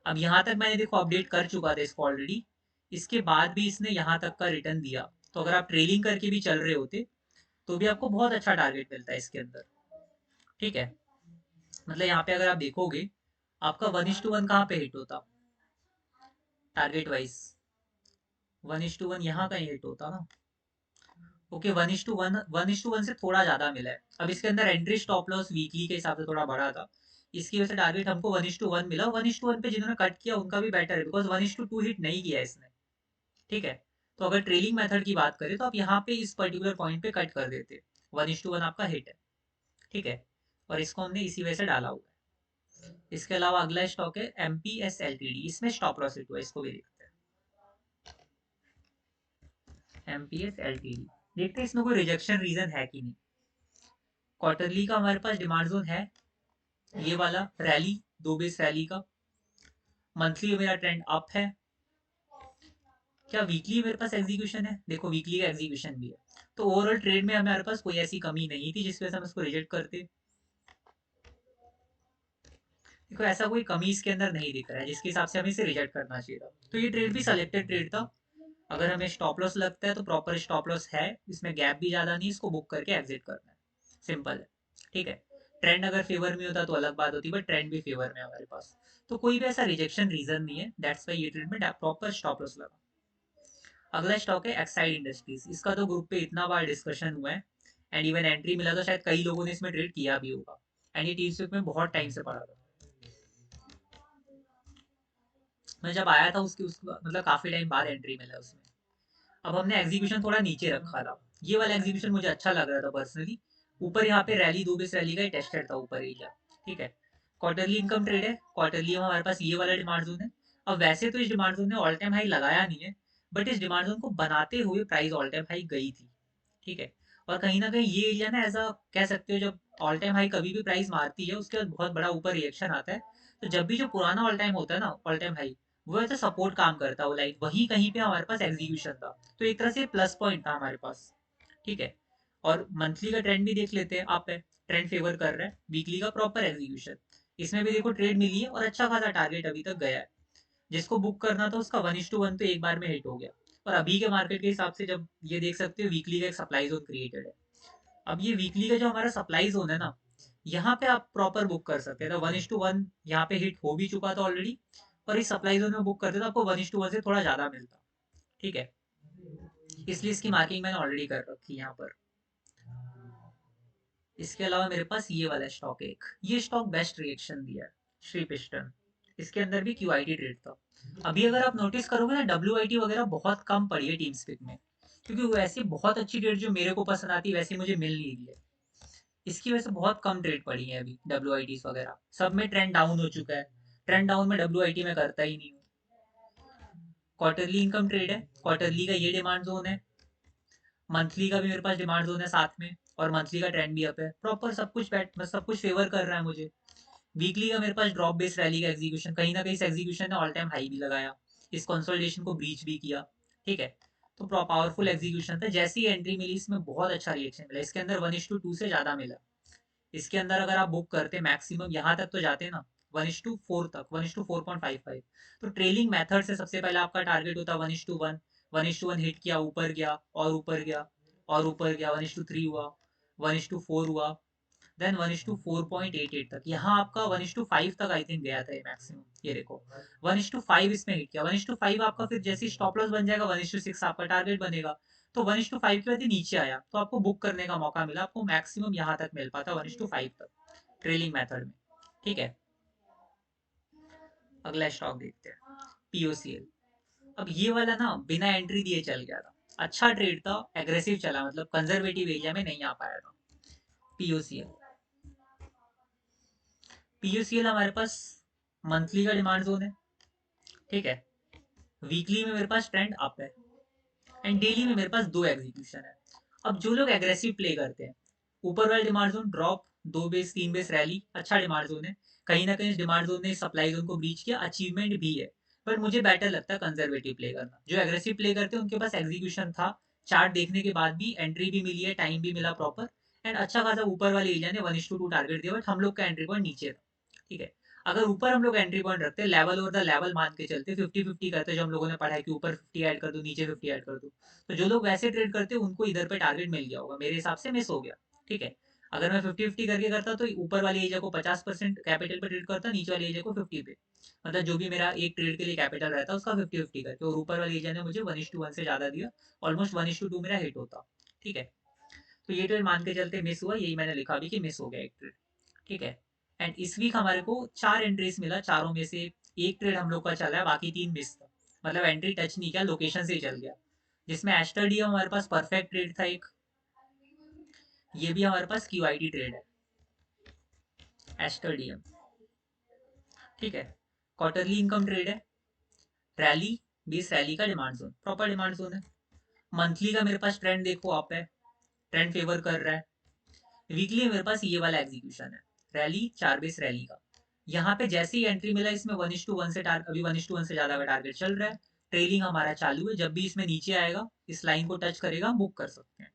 अब यहाँ तक मैंने देखो अपडेट कर चुका था इसको ऑलरेडी, इसके बाद भी इसने यहाँ तक का रिटर्न दिया। तो अगर आप ट्रेलिंग करके भी चल रहे होते तो भी आपको बहुत अच्छा टारगेट मिलता है इसके अंदर, ठीक है। मतलब यहाँ पे अगर आप देखोगे आपका 1:1 कहाँ पे हिट होता टारगेट वाइज, 1:1 यहाँ कहीं हिट होता ना। ओके, 1:1, 1:1 से थोड़ा ज्यादा मिला है। अब इसके अंदर एंट्री स्टॉप लॉस वीकली के हिसाब से थोड़ा बड़ा था, इसकी वजह से टारगेट हमको 1:1 मिला। 1:1 पे जिन्होंने कट किया उनका भी बेटर है, बिकॉज 1:2 हिट नहीं किया इसने, ठीक है। तो अगर ट्रेलिंग मेथड की बात करें तो आप यहाँ पे इस पर्टिकुलर पॉइंट पे कट कर देते, 1:1 आपका हिट है, ठीक है। और इसको हमने इसी वजह से डाला हुआ है। इसके अलावा अगला स्टॉक है MPS LTD, इसमें स्टॉप लॉस हिट हुआ है, इसको भी देखते हैं। MPS LTD देखते हैं इसमें कोई रिजेक्शन रीजन है कि नहीं। क्वार्टरली का हमारे पास डिमांड जोन है ये वाला रैली, 2 बेस रैली का। मंथली मेरा ट्रेंड अप है। क्या वीकली मेरे पास एग्जीक्यूशन है, देखो वीकली का एग्जीक्यूशन भी है। तो ओवरऑल ट्रेड में हमारे पास कोई ऐसी कमी नहीं थी जिस वजह से हम इसको रिजेक्ट करते। देखो ऐसा कोई कमी इसके अंदर नहीं दिख रहा है जिसके हिसाब से हमें इसे रिजेक्ट करना चाहिए था। तो ये ट्रेड भी सिलेक्टेड ट्रेड था। अगर हमें स्टॉप लॉस लगता है तो प्रॉपर स्टॉप लॉस है, इसमें गैप भी ज्यादा नहीं, इसको बुक करके एग्जिट करना है, सिंपल है, ठीक है। ट्रेंड अगर फेवर में होता तो अलग बात होती, बट ट्रेंड भी फेवर में है हमारे पास, तो कोई भी ऐसा रिजेक्शन रीजन नहीं है, दैट्स वाई ये ट्रेड में प्रॉपर स्टॉप लॉस लगा। अगला स्टॉक है एक्साइड इंडस्ट्रीज, इसका तो ग्रुप पे इतना बार डिस्कशन हुआ है, एंड इवन एंट्री मिला तो शायद कई लोगों ने इसमें ट्रेड किया भी होगा। एंड ये टीम में बहुत टाइम से पड़ा था, मैं जब आया था उसके मतलब काफी टाइम बाद एंट्री मिला उसमें। अब हमने एग्जीक्यूशन थोड़ा नीचे रखा था, ये वाला एग्जीक्यूशन मुझे अच्छा लग रहा था पर्सनली। ऊपर यहाँ पे रैली 2 बेस रैली का टेस्टेड था ऊपर एरिया, ठीक है। क्वार्टरली इनकम ट्रेड है, क्वार्टरली में हमारे पास ये वाला डिमांड जोन है। अब वैसे तो इस डिमांड जोन ने ऑल टाइम हाई लगाया नहीं है, बट इस डिमांड जोन को बनाते हुए प्राइस ऑल टाइम हाई गई थी, ठीक है। और कहीं ना कहीं ये एरिया ना ऐसा कह सकते हो, जब ऑल टाइम हाई कभी भी प्राइस मारती है उसके बाद बहुत बड़ा ऊपर रिएक्शन आता है। तो जब भी जो पुराना ऑल टाइम होता है ना, ऑल टाइम हाई, वो ऐसा सपोर्ट काम करता है, वो लाइन वही कहीं पे हमारे पास एग्जीक्यूशन था। तो एक तरह से प्लस पॉइंट था हमारे पास, ठीक है। और मंथली का ट्रेंड भी देख लेते हैं, आप है ट्रेंड फेवर कर रहा है, वीकली का प्रॉपर एग्जीक्यूशन, इसमें भी देखो ट्रेड मिली है और अच्छा खासा टारगेट अभी तक गया है। जिसको बुक करना था उसका 1:1 तो एक बार में हिट हो गया। और अभी के मार्केट के हिसाब से जब ये देख सकते हो वीकली का एक सप्लाई जोन क्रिएटेड है। अब ये वीकली का जो हमारा सप्लाई जोन है ना, यहाँ पे आप प्रॉपर बुक कर सकते हैं। तो 1:1 यहाँ पे हिट हो भी चुका था ऑलरेडी, और इस सप्लाई जोन में बुक करते तो आपको 1:1 से थोड़ा ज्यादा मिलता, ठीक है। इसलिए इसकी मार्किंग मैंने ऑलरेडी कर रखी है यहाँ पर। इसके अलावा मेरे पास ये वाला स्टॉक है एक, ये स्टॉक बेस्ट रिएक्शन दिया है, श्री पिस्टन। इसके अंदर भी QIT ट्रेड था। अभी अगर आप नोटिस करोगे ना, WIT वगैरह बहुत कम पड़ी है टीम स्पिक में, क्योंकि वैसी बहुत अच्छी ट्रेड जो मेरे को पसंद आती है वैसी मुझे मिल नहीं रही है। इसकी वजह से बहुत कम ट्रेड पड़ी है अभी WITs वगैरह, सब में ट्रेंड डाउन हो चुका है। ट्रेंड डाउन में WIT में करता ही नहीं हूँ। क्वार्टरली इनकम ट्रेड है, क्वार्टरली का ये डिमांड जोन है, मंथली का भी मेरे पास डिमांड जोन है साथ में, और मंथली का ट्रेंड भी अप है, प्रॉपर सब कुछ बैठ सब कुछ फेवर कर रहा है मुझे। वीकली का मेरे पास ड्रॉप बेस रैली का एग्जीक्यूशन, कहीं ना कहीं इस एग्जीक्यूशन ने ऑल टाइम हाई भी लगाया, इस कंसोलिडेशन को ब्रीच भी किया, ठीक है। तो पावरफुल एग्जीक्यूशन था, जैसी एंट्री मिली इसमें बहुत अच्छा रिएक्शन मिला, इसके अंदर 1:2 से ज्यादा मिला। इसके अंदर अगर आप बुक करते मैक्सिमम यहाँ तक तो जाते ना, 1:4 तक, 1:4.55। तो ट्रेलिंग मेथड से सबसे पहले आपका टारगेट होता 1:1, 1:1 हिट किया, ऊपर गया और ऊपर गया और ऊपर गया, 1:3 हुआ, 1:4 हुआ, देन 1:4.88 तक, यहाँ आपका 1:5 तक आई थिंक गया था ये मैक्सिमम, ये देखो 1:5 इसमें हिट किया। 1:5 आपका फिर जैसे स्टॉप लॉस बन जाएगा, 1:6 आपका टारगेट बनेगा। तो 1:5 के बाद ही नीचे आया तो आपको बुक करने का मौका मिला, आपको मैक्सिमम यहाँ तक मिल पाता 1:5 तक ट्रेलिंग मेथड में, ठीक है। अगला स्टॉक देखते हैं, पीओसीएल। अब ये वाला ना बिना एंट्री दिए चल गया था, अच्छा ट्रेड था, एग्रेसिव चला, मतलब कंजर्वेटिव एरिया में नहीं आ पाया था पीओसीएल। पीओसीएल हमारे पास मंथली का डिमांड जोन है, ठीक है। वीकली में मेरे पास ट्रेंड अप है, एंड डेली में मेरे पास दो एग्जीक्यूशन है। अब जो लोग एग्रेसिव प्ले करते हैं, ऊपर वाला demand zone drop, 2 base 3 base rally, अच्छा डिमांड जोन है। कहीं ना कहीं इस डिमांड जोन ने सप्लाई जोन को ब्रीच किया, अचीवमेंट भी है। पर मुझे बेटर लगता है कंजर्वेटिव प्ले करना। जो एग्रेसिव प्ले करते हैं उनके पास एग्जीक्यूशन था, चार्ट देखने के बाद भी एंट्री भी मिली है, टाइम भी मिला प्रॉपर, एंड अच्छा खासा ऊपर वाले एरिया ने 1:2 टारगेट दिया, बट हम लोग का एंट्री पॉइंट नीचे था, ठीक है। अगर ऊपर हम लोग एंट्री पॉइंट रखते, लेवल ओवर द लेवल मान के चलते, 50-50 करते, जो हम लोगों ने पढ़ा है कि ऊपर 50 ऐड कर दो, नीचे 50 ऐड कर दो, तो जो लोग वैसे ट्रेड करते हैं उनको इधर पे टारगेट मिल गया होगा, मेरे हिसाब से मिस हो गया, ठीक है। अगर मैं 50-50 करके करता तो ऊपर वाले एरिया को 50% कैपिटल पे ट्रेड करता, नीचे वाले एरिया को 50 पे, मतलब जो भी मेरा एक ट्रेड के लिए कैपिटल रहता उसका 50-50 करके, और ऊपर वाले एरिया ने मुझे 1:1 से ज्यादा दिया, ऑलमोस्ट 1:2 मेरा हिट होता, ठीक है। तो ये ट्रेड मान के चलते मिस हुआ, यही मैंने लिखा भी कि मिस हो गया एक ट्रेड, ठीक है। एंड इस वीक हमारे को 4 एंट्रीज मिला, चारों में से एक ट्रेड हम लोग का चला है, बाकी 3 मिस था, मतलब एंट्री टच नहीं किया, लोकेशन से ही चल गया। जिसमें एस्टरडीएम हमारे पास परफेक्ट ट्रेड था एक, ये भी हमारे पास क्यूआईटी ट्रेड है, एस्टरडीएम, ठीक है। क्वार्टरली इनकम ट्रेड है, रैली, बेस रैली का demand zone, proper demand zone है। मंथली का मेरे पास ट्रेंड देखो आप है, ट्रेंड फेवर कर रहा है। वीकली में मेरे पास ये वाला एग्जीक्यूशन है, रैली, 4 बेस रैली का। यहाँ पे जैसे ही एंट्री मिला, इसमें 1:1 से अभी 1:1 से ज्यादा का टारगेट चल रहा है, ट्रेलिंग हमारा चालू है। जब भी इसमें नीचे आएगा, इस लाइन को टच करेगा, हम बुक कर सकते हैं,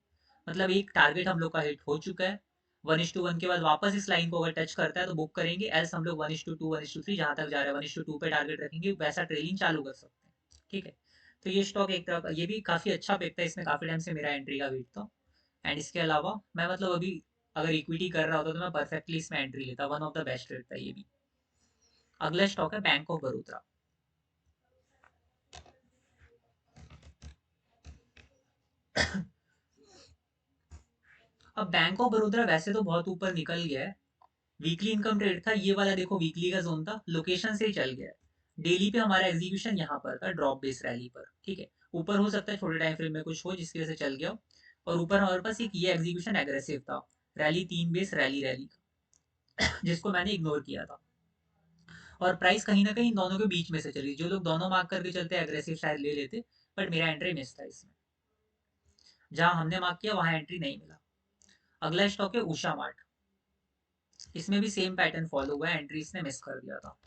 मतलब एक टारगेट हम लोग का हिट हो चुका है। 1:1 के बाद वापस इस लाइन को अगर टच करता है तो बुक करेंगे, एल्स हम लोग 1:2 1:3 जहां तक जा रहा है 1:2 पे टारगेट रखेंगे, वैसा ट्रेलिंग चालू कर सकते हैं, ठीक है। तो ये स्टॉक एक तरह का, ये भी काफी अच्छा पिक था, इसमें काफी टाइम से मेरा एंट्री का वेट था। एंड इसके अलावा मैं मतलब अभी अगर इक्विटी कर रहा होता तो मैं परफेक्टली इसमें एंट्री लेता, one of the best trade था ये भी। अगला स्टॉक है बैंक ऑफ बड़ौदा। अब बैंक ऑफ बड़ौदा वैसे तो बहुत ऊपर निकल गया है, वीकली इनकम ट्रेड था, ये वाला देखो वीकली का जोन था, लोकेशन से ही चल गया है। डेली पे हमारा एग्जीक्यूशन यहाँ पर था, ड्रॉप बेस रैली पर, ठीक है। ऊपर हो सकता है छोटे टाइम फ्रेम में कुछ हो जिसकी वजह से चल गया हो। और ऊपर हमारे पास एक ये एग्जीक्यूशन एग्रेसिव था, रैली 3 बेस रैली रैली का, जिसको मैंने इग्नोर किया था। और प्राइस कहीं ना कहीं दोनों के बीच में से चली, जो लोग दोनों मार्क करके चलते एग्रेसिव शायद ले लेते, बट मेरा एंट्री मिस था इसमें, जहां हमने मार्क किया वहां एंट्री नहीं मिला। अगला स्टॉक है उषा मार्ट, इसमें भी सेम पैटर्न फॉलो हुआ है, एंट्री इसने मिस कर दिया था।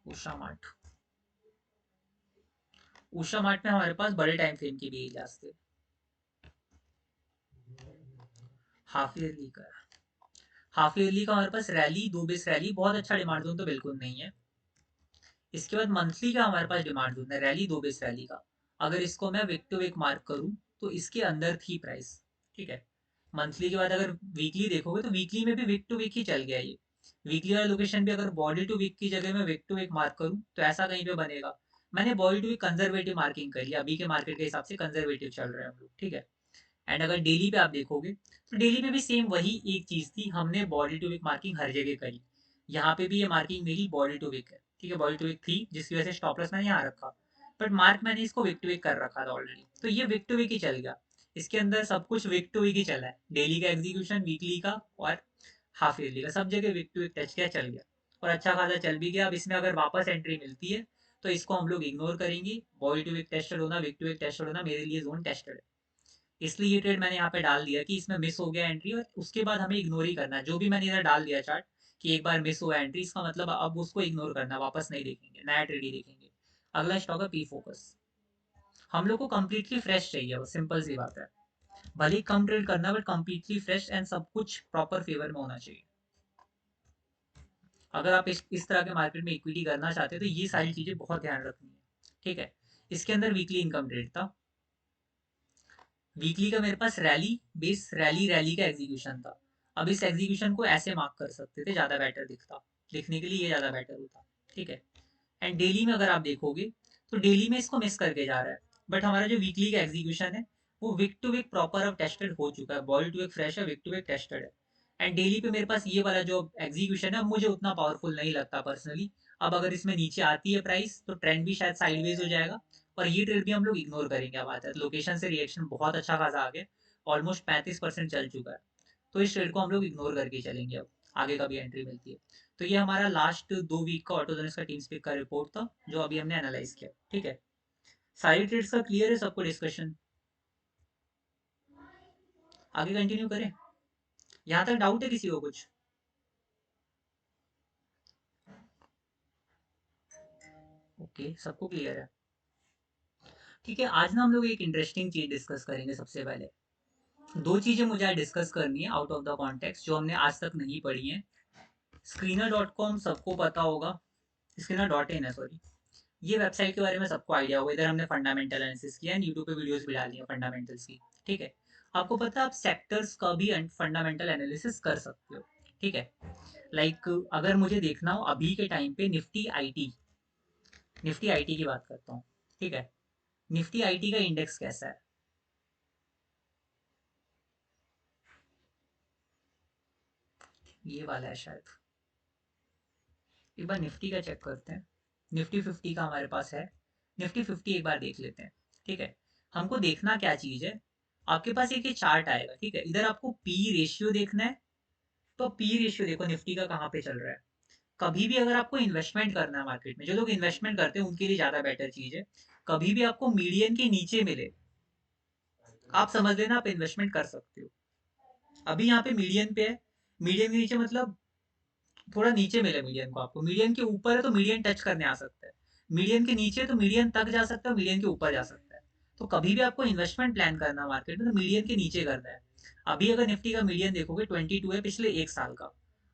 उषा मार्ट, उषा मार्ट में हमारे पास बड़े टाइम फ्रेम के भी एरियाज थे, हाफ ईयरली का। हाफ ईयरली का हमारे पास रैली, 2 बेस रैली, बहुत अच्छा डिमांड जोन तो बिल्कुल नहीं है। इसके बाद मंथली का हमारे पास डिमांड जोन है, रैली 2 बेस रैली का। अगर इसको मैं विक टू विक मार्क करूं तो इसके अंदर थी प्राइस, ठीक है। मंथली के बाद अगर वीकली देखोगे तो वीकली में भी विक टू विक ही चल गया ये। वीकली वाला लोकेशन भी अगर बॉडी टू वीक की जगह मैं विक टू विक मार्क करूं तो ऐसा कहीं पे बनेगा। मैंने body to wick conservative marking कर लिया, अभी के मार्केट के हिसाब से कंजर्वेटिव चल रहे हैं हम लोग, ठीक है। एंड अगर डेली पे आप देखोगे तो डेली पे भी सेम वही एक चीज थी, हमने बॉडी टू वीक मार्किंग हर जगह करी। यहाँ पे भी ये मार्किंग मेरी बॉडी टू वीक है, ठीक है, बॉडी टू वीक थी जिसकी वजह से स्टॉप लॉस मैंने यहाँ रखा, बट मार्क मैंने इसको विक टू वीक कर रखा था ऑलरेडी, तो ये विक टू वीक ही चल गया। इसके अंदर सब कुछ विक टू वीक ही चला है, डेली का एग्जीक्यूशन, वीकली का और हाफ ईयरली का, सब जगह विक टू विक टच किया, चल गया और अच्छा खासा चल भी गया। अब इसमें अगर वापस एंट्री मिलती है तो इसको हम लोग इग्नोर करेंगे, बॉडी टू विक टेस्टेड होना, विक टू विक टेस्टेड होना मेरे लिए जोन टेस्टेड है, इसलिए ये ट्रेड मैंने यहाँ पे डाल दिया कि इसमें मिस हो गया एंट्री, और उसके बाद हमें इग्नोर ही करना है। जो भी मैंने इधर डाल दिया चार्ट कि एक बार मिस हुआ एंट्री, इसका मतलब अब उसको इग्नोर करना, वापस नहीं देखेंगे, नया ट्रेड ही देखेंगे। अगला स्टॉक है पी फोकस। हम लोग को कंप्लीटली फ्रेश चाहिए, वो सिंपल सी बात है, भले ही कम ट्रेड करना बट कंप्लीटली फ्रेश एंड सब कुछ प्रॉपर फेवर में होना चाहिए। अगर आप इस तरह के मार्केट में इक्विटी करना चाहते हैं तो ये सारी चीजें बहुत ध्यान रखनी है, ठीक है। इसके अंदर वीकली इनकम ट्रेड था, वीकली का मेरे पास रैली, बेस रैली रैली का एग्जीक्यूशन था। अब इस एग्जीक्यूशन को ऐसे मार्क कर सकते थे, ज्यादा बेटर दिखता, लिखने के लिए ये ज्यादा बेटर होता, ठीक है। एंड डेली में अगर आप देखोगे तो डेली में इसको मिस करके जा रहा है, बट हमारा जो वीकली का एग्जीक्यूशन है वो विक टू विक प्रॉपर अब टेस्टेड हो चुका है, बॉडी टू विक फ्रेश है, विक टू विक टेस्टेड है। एंड डेली पे मेरे पास ये वाला जो एग्जीक्यूशन है मुझे उतना पावरफुल नहीं लगता पर्सनली। अब अगर इसमें नीचे आती है प्राइस तो ट्रेंड भी शायद साइडवेज हो जाएगा, और ये ट्रेड भी हम लोग इग्नोर करेंगे। अब आता है लोकेशन से रिएक्शन बहुत अच्छा खासा आ गया, ऑलमोस्ट 35% चल चुका है, तो इस ट्रेड को हम लोग इग्नोर करके चलेंगे। अब आगे का भी एंट्री मिलती है। तो ये हमारा लास्ट 2 वीक का ऑटोजोनस का टीम स्पीक का रिपोर्ट था जो अभी हमने एनालाइज किया। ठीक है, सारी ट्रेड्स का क्लियर है सबको डिस्कशन? आगे कंटिन्यू करें? यहाँ तक डाउट है किसी को कुछ? ओके, सबको क्लियर है। ठीक है, आज ना हम लोग एक इंटरेस्टिंग चीज डिस्कस करेंगे। सबसे पहले 2 चीजें मुझे आज डिस्कस करनी है आउट ऑफ द कॉन्टेक्स्ट, जो हमने आज तक नहीं पढ़ी है। स्क्रीनर.com सबको पता होगा, स्क्रीनर.in है सॉरी। ये वेबसाइट के बारे में सबको आइडिया होगा, इधर हमने फंडामेंटल एनालिसिस किया है, यूट्यूब पे वीडियोस भी डाली है फंडामेंटल्स की। ठीक है, आपको पता है आप सेक्टर्स का भी फंडामेंटल एनालिसिस कर सकते हो। ठीक है, लाइक अगर मुझे देखना हो अभी के टाइम पे निफ्टी आईटी की बात करता हूँ। ठीक है, निफ्टी आईटी का इंडेक्स कैसा है? ये वाला है शायद। एक बार निफ्टी का चेक करते हैं। निफ्टी 50 का हमारे पास है, निफ्टी 50 एक बार देख लेते हैं। ठीक है, हमको देखना क्या चीज़ है, आपके पास एक ये चार्ट आएगा। ठीक है, इधर आपको पी रेशियो देखना है, तो पी रेशियो देखो निफ्टी का कहाँ पे चल रहा है। कभी भी अगर आपको इन्वेस्टमेंट करना है मार्केट में, जो लोग इन्वेस्टमेंट करते हैं उनके लिए ज़्यादा बेटर चीज़ है, कभी भी आपको मीडियन के नीचे मिले, आप समझ लेना आप इन्वेस्टमेंट कर सकते हो। अभी यहाँ पे मीडियन पे है, मीडियन के नीचे मतलब थोड़ा नीचे मिले मीडियन को, आपको मीडियन के ऊपर है तो मीडियन टच करने आ सकता है, मीडियन के नीचे तो मीडियन तक जा सकता है, मीडियन के ऊपर जा सकता है। तो कभी भी आपको इन्वेस्टमेंट प्लान करना मार्केट में तो मीडियन के नीचे करना है। अभी अगर निफ्टी का मीडियन देखोगे 22 है पिछले 1 साल का।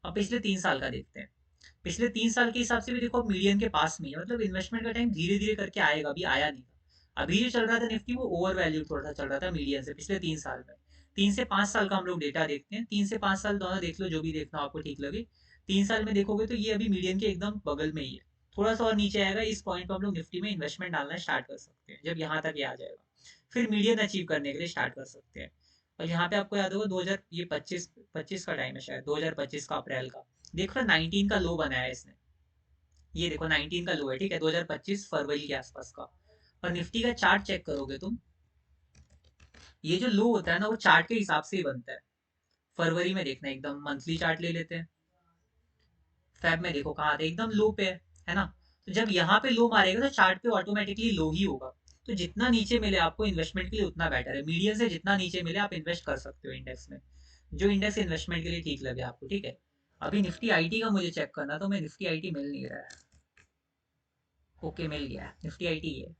अब पिछले 3 साल का देखते हैं। पिछले 3 साल के हिसाब से भी देखो मीडियन के पास में है, मतलब इन्वेस्टमेंट का टाइम धीरे धीरे करके आएगा, अभी आया नहीं था। अभी जो चल रहा था निफ्टी वो ओवर वैल्यू थोड़ा सा चल रहा था मीडियन से पिछले 3 साल में। 3 से 5 साल का हम लोग डेटा देखते हैं, 3 से 5 साल दोनों देख लो, जो भी देखना आपको ठीक लगे। 3 साल में देखोगे तो ये अभी मीडियन के एकदम बगल में ही है। थोड़ा सा और नीचे आएगा, इस पॉइंट पर हम लोग निफ्टी में इन्वेस्टमेंट डालना स्टार्ट कर सकते हैं। जब यहाँ तक ये आ जाएगा फिर मीडियन अचीव करने के लिए स्टार्ट कर सकते हैं। और यहाँ पे आपको याद होगा 2000 ये 25 का टाइम है शायद, 2025 का अप्रैल का। देखो 19 का लो बनाया है इसने, ये देखो 19 का लो है। ठीक है, 2025 फरवरी के आसपास का। और निफ्टी का चार्ट चेक करोगे तुम, ये जो लो होता है ना वो चार्ट के हिसाब से ही बनता है। फरवरी में देखना, एकदम मंथली चार्ट ले लेते हैं। फैब में देखो कहाँ थे, एकदम लो पे है ना। तो जब यहाँ पे लो मारेगा तो चार्ट पे ऑटोमेटिकली लो ही होगा। तो जितना नीचे मिले आपको इन्वेस्टमेंट के लिए उतना बेटर है, मीडियम से जितना नीचे मिले आप इन्वेस्ट कर सकते हो इंडेक्स में, जो इंडेक्स इन्वेस्टमेंट के लिए ठीक लगे आपको। ठीक है, अभी निफ्टी आईटी का मुझे चेक करना, तो मैं निफ्टी आईटी मिल नहीं रहा है। ओके मिल गया, निफ्टी आईटी है।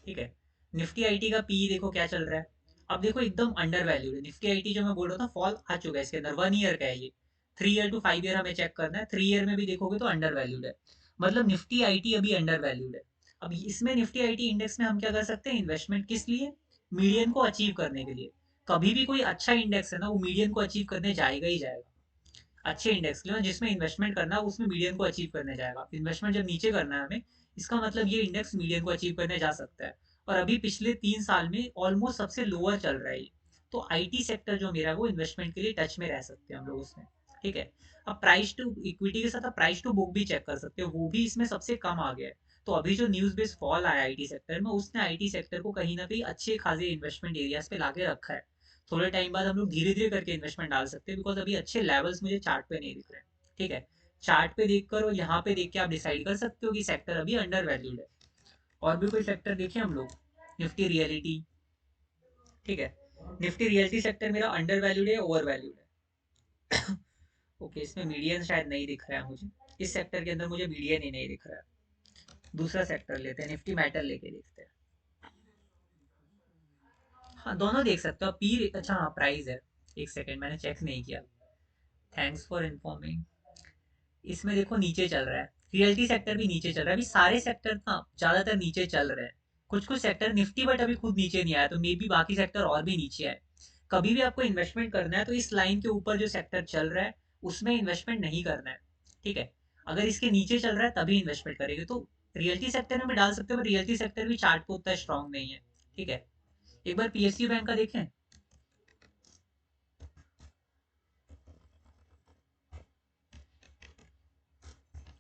ठीक है, निफ्टी आईटी का पी देखो क्या चल रहा है। अब देखो एकदम अंडर वैल्यूड है निफ्टी आईटी, जो मैं बोल रहा था फॉल आ चुका है इसके अंदर। 1 ईयर का है ये, 3 ईयर टू 5 ईयर हमें चेक करना है। 3 ईयर में भी देखोगे तो अंडर वैल्यूड है, मतलब निफ्टी आईटी अभी अंडर वैल्यूड है। अब इसमें निफ्टी आईटी इंडेक्स में हम क्या कर सकते हैं, इन्वेस्टमेंट किस लिए, मीडियन को अचीव करने के लिए। कभी भी कोई अच्छा इंडेक्स है ना वो मीडियन को अचीव करने जाएगा ही जाएगा। अच्छे इंडेक्स के लिए जिसमें इन्वेस्टमेंट करना है उसमें मीडियन को अचीव करने जाएगा। इन्वेस्टमेंट जब नीचे करना है हमें, इसका मतलब ये इंडेक्स मीडियन को अचीव करने जा सकता है। और अभी पिछले 3 साल में ऑलमोस्ट सबसे लोअर चल रहा है ये। तो आईटी सेक्टर जो मेरा है वो इन्वेस्टमेंट के लिए टच में रह सकते हैं हम लोग उसमें। ठीक है, अब प्राइस टू इक्विटी के साथ आप प्राइस टू बुक भी चेक कर सकते हो, वो भी इसमें सबसे कम आ गया है। तो अभी जो न्यूज बेस्ड फॉल आया आईटी सेक्टर में, उसने आईटी सेक्टर को कहीं ना कहीं अच्छे खासे इन्वेस्टमेंट एरियाज पे लाके रखा है। थोड़े टाइम बाद हम लोग धीरे धीरे करके इन्वेस्टमेंट डाल सकते हैं, बिकॉज अभी अच्छे लेवल्स मुझे चार्ट पे नहीं दिख रहे हैं। ठीक है, चार्ट पे देखकर और यहाँ पे देख के आप डिसाइड कर सकते हो कि सेक्टर अभी अंडर वैल्यूड है। और भी कोई सेक्टर देखें हम लोग, निफ्टी रियलिटी। ठीक है, निफ्टी रियलिटी सेक्टर मेरा अंडर वैल्यूड है, ओवर वैल्यूड है? ओके, इसमें मीडियन शायद नहीं दिख रहा है मुझे, इस सेक्टर के अंदर मुझे मीडियन ही नहीं दिख रहा है। दूसरा सेक्टर लेते हैं, निफ्टी मेटल लेके देखते हैं। हाँ दोनों देख सकते हो आप। पी अच्छा हाँ प्राइस है, एक सेकंड मैंने चेक नहीं किया, थैंक्स फॉर इन्फॉर्मिंग। इसमें देखो नीचे चल रहा है, रियल्टी सेक्टर भी नीचे चल रहा है। अभी सारे सेक्टर ना ज्यादातर नीचे चल रहे हैं, कुछ कुछ सेक्टर निफ्टी बट अभी खुद नीचे नहीं आया, तो मे बी बाकी सेक्टर और भी नीचे आए। कभी भी आपको इन्वेस्टमेंट करना है तो इस लाइन के ऊपर जो सेक्टर चल रहा है उसमें इन्वेस्टमेंट नहीं करना है। ठीक है, अगर इसके नीचे चल रहा है तभी इन्वेस्टमेंट करेंगे। तो रियल्टी सेक्टर में भी डाल सकते हो, पर रियल्टी सेक्टर भी चार्ट पे उतना स्ट्रांग नहीं है। ठीक है, एक बार पीएसयू बैंक का देखें।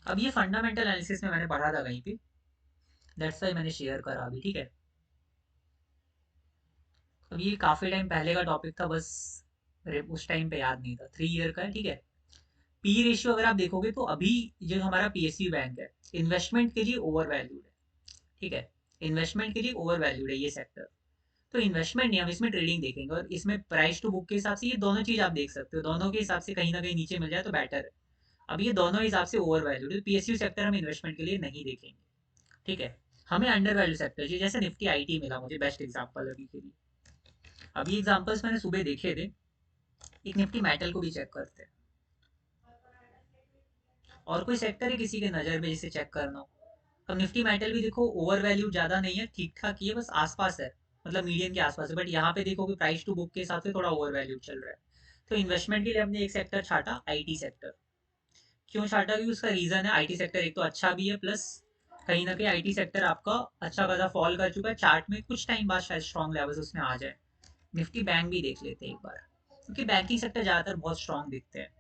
अब ये फंडामेंटल एनालिसिस में मैंने पढ़ा था कहीं पे, दैट्स वाई मैंने शेयर करा अभी, ठीक है। अब ये काफ़ी टाइम पहले का टॉपिक था, बस उस टाइम पे याद नहीं था, 3 ईयर का है, ठीक है। पी रेशियो अगर आप देखोगे तो अभी जो हमारा पीएसयू बैंक है, इन्वेस्टमेंट के लिए ओवर वैल्यूड है, ठीक है। इन्वेस्टमेंट के लिए ओवर वैल्यूड है ये सेक्टर। तो इन्वेस्टमेंट नहीं, हम इसमें ट्रेडिंग देखेंगे, और इसमें प्राइस टू बुक के हिसाब से ये दोनों चीज आप देख सकते हो, दोनों के हिसाब से कहीं ना कहीं नीचे मिल जाए तो बेटर है। अब ये दोनों हिसाब से ओवर वैल्यूड है, पीएसयू सेक्टर हम इन्वेस्टमेंट के लिए नहीं देखेंगे, ठीक है। हमें अंडर वैल्यू सेक्टर चाहिए, जैसे निफ्टी आईटी मिला मुझे बेस्ट एग्जांपल अभी के लिए। अभी एग्जांपल्स मैंने सुबह देखे थे, एक निफ्टी मेटल को भी चेक करते हैं। और कोई सेक्टर है किसी के नज़र में जिसे चेक करना हो? अब निफ्टी मेटल भी देखो, ओवर वैल्यू ज़्यादा नहीं है, ठीक ठाक ही है, बस आसपास है, मतलब मीडियन के आसपास है, बट यहाँ पे देखो कि प्राइस टू बुक के हिसाब से थोड़ा ओवर वैल्यू चल रहा है। तो इन्वेस्टमेंट के लिए हमने एक सेक्टर छाटा, आईटी सेक्टर। क्यों छाटा? क्योंकि उसका रीज़न है, आईटी सेक्टर एक तो अच्छा भी है, प्लस कहीं ना कहीं आईटी सेक्टर आपका अच्छा खासा फॉल कर चुका है, चार्ट में कुछ टाइम बाद शायद स्ट्रॉन्ग लेवल्स उसमें आ जाए। निफ्टी बैंक भी देख लेते हैं एक बार, क्योंकि बैंकिंग सेक्टर ज़्यादातर बहुत स्ट्रॉन्ग दिखते हैं।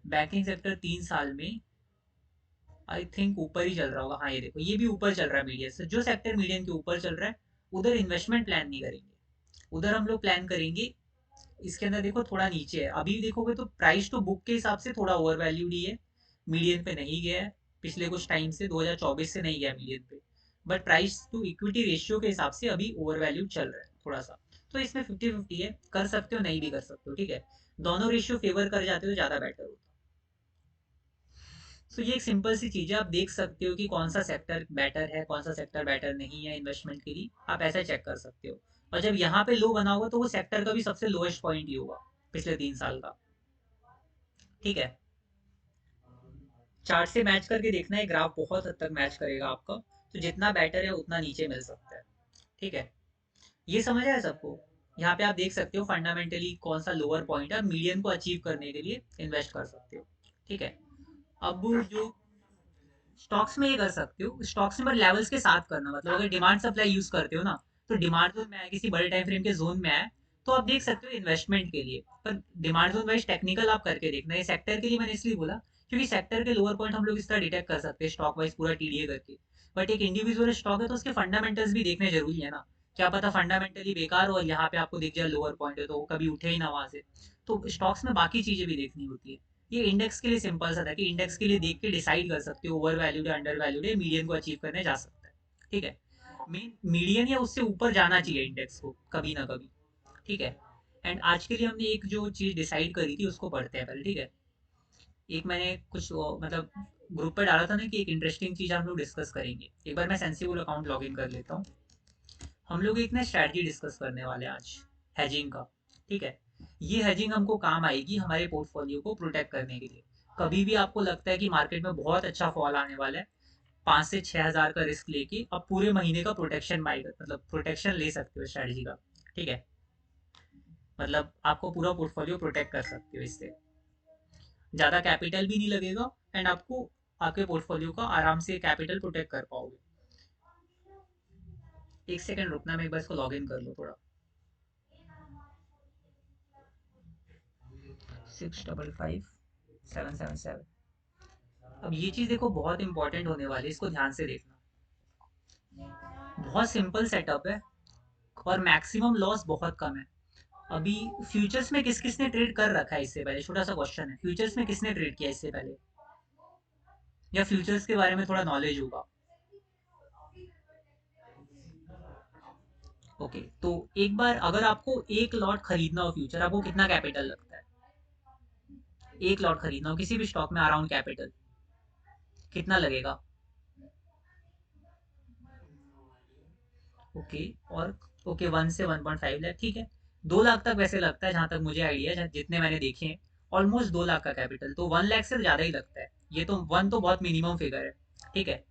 बैंकिंग सेक्टर 3 साल में आई थिंक ऊपर ही चल रहा होगा, हाँ ये देखो ये भी ऊपर चल रहा है मीडियन से। जो सेक्टर मीडियन के ऊपर चल रहा है उधर इन्वेस्टमेंट प्लान नहीं करेंगे, उधर हम लोग प्लान करेंगे। इसके अंदर देखो थोड़ा नीचे है, अभी देखोगे तो प्राइस टू बुक के हिसाब से थोड़ा ओवर वैल्यूड ही है, मीडियन पे नहीं गया है। पिछले कुछ टाइम से 2024 से नहीं गया मीडियन पे, but price to equity ratio के हिसाब से अभी ओवर वैल्यूड चल रहा है थोड़ा सा। तो इसमें 50-50 है, कर सकते हो नहीं भी कर सकते हो, ठीक है। दोनों रेशियो फेवर कर जाते हो तो ज़्यादा बेटर होता है। सो ये एक सिंपल सी चीज़ है, आप देख सकते हो कि कौन सा सेक्टर बेटर है, कौन सा सेक्टर बेटर नहीं है इन्वेस्टमेंट के लिए, आप ऐसा चेक कर सकते हो। और जब यहाँ पे लो बना होगा तो वो सेक्टर का भी सबसे लोएस्ट पॉइंट ही होगा पिछले 3 साल का, ठीक है। चार्ट से मैच करके देखना है, ग्राफ बहुत हद तक मैच करेगा आपका, तो जितना बेटर है उतना नीचे मिल सकता है, ठीक है। ये समझ आया सबको? यहाँ पे आप देख सकते हो फंडामेंटली कौन सा लोअर पॉइंट है, मीडियन को अचीव करने के लिए इन्वेस्ट कर सकते हो, ठीक है। अब जो स्टॉक्स में ये कर सकते हो, स्टॉक्स में लेवल्स के साथ करना, मतलब अगर डिमांड सप्लाई यूज करते हो ना, तो डिमांड जोन में आए, किसी बड़े टाइम फ्रेम के जोन में आए, तो आप देख सकते हो इन्वेस्टमेंट के लिए। पर डिमांड जोन वाइज टेक्निकल आप करके देखना, ये सेक्टर के लिए मैंने इसलिए बोला क्योंकि सेक्टर के लोअर पॉइंट हम लोग इस तरह डिटेक्ट कर सकते हैं स्टॉक वाइज पूरा टीडीए करके। बट एक इंडिविजुअल स्टॉक है तो उसके फंडामेंटल्स भी देखने जरूरी है ना। क्या पता फंडामेंटली बेकार हो और यहाँ पे आपको दिख जाए लोअर पॉइंट है तो वो कभी उठे ही ना वहां से। तो स्टॉक्स में बाकी चीजें भी देखनी होती है। ये इंडेक्स के लिए सिंपल सा था कि इंडेक्स के लिए देख के डिसाइड कर सकते हो ओवर वैल्यूड है, अंडर वैल्यूड है, मीडियन को अचीव करने जा सकता है, ठीक है। मेन मीडियन या उससे ऊपर जाना चाहिए इंडेक्स को कभी ना कभी, ठीक है। एंड आज के लिए हमने एक जो चीज डिसाइड करी थी उसको पढ़ते हैं पहले, ठीक है। एक मैंने कुछ मतलब ग्रुप पे डाला था ना कि एक इंटरेस्टिंग चीज हम लोग डिस्कस करेंगे। एक बार मैं सेंसिबल अकाउंट लॉग इन कर लेता हूँ। हम लोग एक ना स्ट्रैटेजी डिस्कस करने वाले हैं आज, हेजिंग का, ठीक है। ये हेजिंग हमको काम आएगी हमारे पोर्टफोलियो को प्रोटेक्ट करने के लिए। कभी भी आपको लगता है कि मार्केट में बहुत अच्छा फॉल आने वाला है, 5 से 6 हज़ार का रिस्क लेके आप पूरे महीने का प्रोटेक्शन बाई कर, मतलब प्रोटेक्शन ले सकते हो स्ट्रैटेजी का, ठीक है। मतलब आपको पूरा पोर्टफोलियो प्रोटेक्ट कर सकते हो इससे, ज़्यादा कैपिटल भी नहीं लगेगा, एंड आपको आपके पोर्टफोलियो का आराम से कैपिटल प्रोटेक्ट कर पाओगे। एक सेकंड रुकना, मैं एक बार इसको लॉग इन कर लूँ थोड़ा। 655 777। अब ये चीज़ देखो बहुत इंपॉर्टेंट होने वाली है, इसको ध्यान से देखना। बहुत सिंपल सेटअप है और मैक्सिमम लॉस बहुत कम है। अभी फ्यूचर्स में किस किसने ट्रेड कर रखा है इससे पहले, छोटा सा क्वेश्चन है, फ्यूचर्स में किसने ट्रेड किया इससे पहले, या फ्यूचर्स के बारे में थोड़ा नॉलेज होगा? ओके, तो एक बार अगर आपको एक लॉट खरीदना हो फ्यूचर, आपको कितना कैपिटल लगता है? एक लॉट खरीदना हो किसी भी स्टॉक में, अराउंड कैपिटल कितना लगेगा? ओके, और ओके 1 से 1.5 लाख, ठीक है। 2 लाख तक वैसे लगता है, जहां तक मुझे आइडिया है, जितने मैंने देखे हैं ऑलमोस्ट 2 लाख का कैपिटल, तो 1 लाख से ज़्यादा ही लगता है। ये तो वन तो बहुत मिनिमम फिगर है, ठीक है।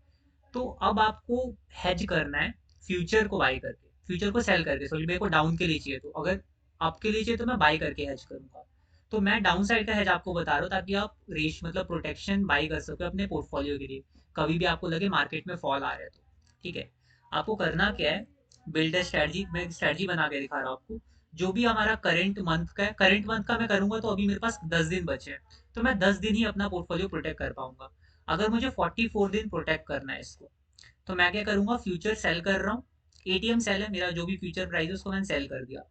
तो अब आपको हेज करना है फ्यूचर को बाई करके, फ्यूचर को सेल करके, सॉरी मेरे को डाउन के लिए चाहिए, तो अगर आपके लिए चाहिए तो मैं बाई करके हेज करूंगा। तो मैं डाउन साइड का हेज आपको बता रहा हूँ ताकि आप रेश मतलब प्रोटेक्शन बाई कर सको अपने पोर्टफोलियो के लिए, कभी भी आपको लगे मार्केट में फॉल आ रहा है तो, ठीक है। आपको करना क्या है, बिल्ड अ स्ट्रेटजी, मैं स्ट्रेटजी बना के दिखा रहा हूँ आपको। जो भी हमारा करंट मंथ का है, करंट मंथ का मैं करूंगा तो अभी मेरे पास 10 दिन बचे हैं, तो मैं 10 दिन ही अपना पोर्टफोलियो प्रोटेक्ट कर पाऊंगा। अगर मुझे 44 दिन प्रोटेक्ट करना है इसको, तो मैं क्या करूंगा, फ्यूचर सेल कर रहा हूँ, एटीएम सेल है मेरा, जो भी फ्यूचर प्राइस है उसको मैंने सेल कर दिया।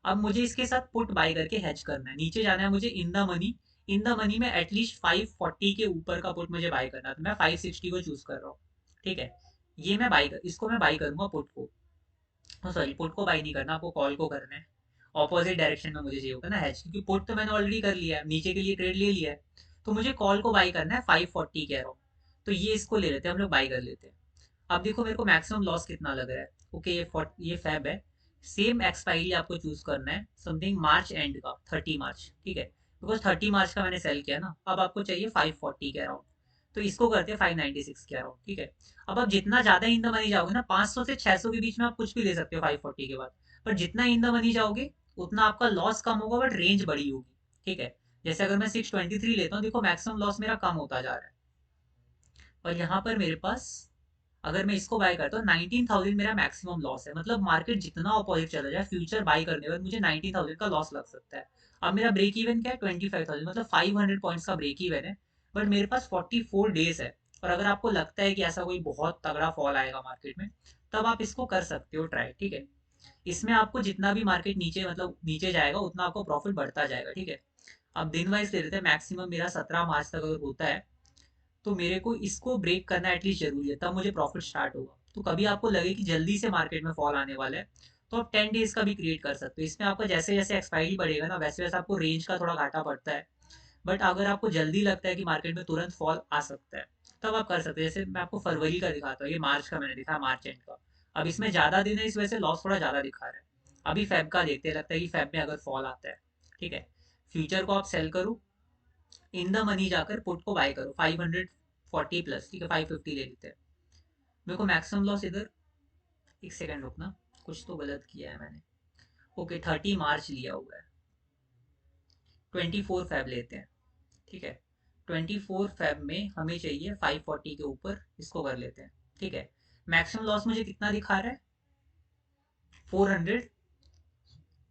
अब मुझे इसके साथ पुट बाय करके हैच करना है, नीचे जाना है मुझे in the money, in the money में एटलीस्ट 540 के ऊपर का पुट मुझे बाय करना है, तो मैं 560 को चूज कर रहा हूँ। ठीक है, ये मैं बाई कर, इसको मैं बाई करूंगा पुट को, सॉरी पुट को बाई नहीं करना, आपको कॉल को करना है। ऑपोजिट डायरेक्शन में मुझे चाहिए होगा ना हैच, क्योंकि पुट तो मैंने ऑलरेडी कर लिया है, नीचे के लिए ट्रेड ले लिया है, तो मुझे कॉल को बाई करना है 540 कह रहा हूँ। तो ये इसको ले लेते हैं, हम लोग बाई कर लेते हैं। अब देखो मेरे को मैक्सिमम लॉस कितना लग रहा है। ओके, ये फैब है, सेम एक्सपायरी आपको चूज करना है समथिंग मार्च एंड का, 30 मार्च, ठीक है, बिकॉज 30 मार्च का मैंने सेल किया ना, अब आपको चाहिए 540 के अराउंड, तो इसको करते हैं 596 के अराउंड, ठीक है। अब आप जितना ज्यादा इन द मनी जाओगे ना, 500 से 600 के बीच में आप कुछ भी ले सकते हो 540 के बाद, पर जितना इन द मनी जाओगे उतना आपका लॉस कम होगा, बट रेंज बड़ी होगी, ठीक है। जैसे अगर मैं 623 लेता हूँ, देखो मैक्सिमम लॉस मेरा कम होता जा रहा है, और यहाँ पर मेरे पास, अगर मैं इसको बाय करता हूँ 19,000 मेरा मैक्सिमम लॉस है, मतलब मार्केट जितना अपोजिट चला जाए फ्यूचर बाय करने पर मुझे 19,000 का लॉस लग सकता है। अब मेरा ब्रेक इवन क्या है, 25,000, मतलब 500 पॉइंट्स का ब्रेक इवन है, बट मेरे पास 44 डेज है। और अगर आपको लगता है कि ऐसा कोई बहुत तगड़ा फॉल आएगा मार्केट में, तब आप इसको कर सकते हो ट्राई, ठीक है। इसमें आपको जितना भी मार्केट नीचे, मतलब नीचे जाएगा उतना आपको प्रॉफिट बढ़ता जाएगा, ठीक है। अब दिन वाइज ले लेते हैं, मैक्सिमम मेरा 17 मार्च तक अगर होता है, तो मेरे को इसको ब्रेक करना एटलीस्ट जरूरी है, तब मुझे प्रॉफिट स्टार्ट होगा। तो कभी आपको लगे कि जल्दी से मार्केट में फॉल आने वाला है, तो आप 10 डेज का भी क्रिएट कर सकते हो। इसमें आपका जैसे जैसे एक्सपायरी बढ़ेगा ना, वैसे वैसे आपको रेंज का थोड़ा घाटा पड़ता है, बट अगर आपको जल्दी लगता है कि मार्केट में तुरंत फॉल आ सकता है, तब आप कर सकते हैं। जैसे मैं आपको फरवरी का दिखाता हूँ, ये मार्च का मैंने दिखा, मार्च एंड का। अब इसमें ज्यादा दिन है, इस वजह से लॉस थोड़ा ज्यादा दिखा रहा है। अभी फेब का देखते हैं, लगता है कि फेब में अगर फॉल आता है, ठीक है, फ्यूचर को आप सेल करो, इन द मनी जाकर पुट को बाय करो 540 प्लस, ठीक है, 550 ले लेते हैं। मेरे को मैक्सिमम लॉस इधर, एक सेकंड रुकना, कुछ तो गलत किया है मैंने। ओके, 30 मार्च लिया हुआ है, 24 फेब लेते हैं, ठीक है। 24 फेब में हमें चाहिए 540 के ऊपर, इसको कर लेते हैं, ठीक है। मैक्सिमम लॉस मुझे कितना दिखा रहा है, 400,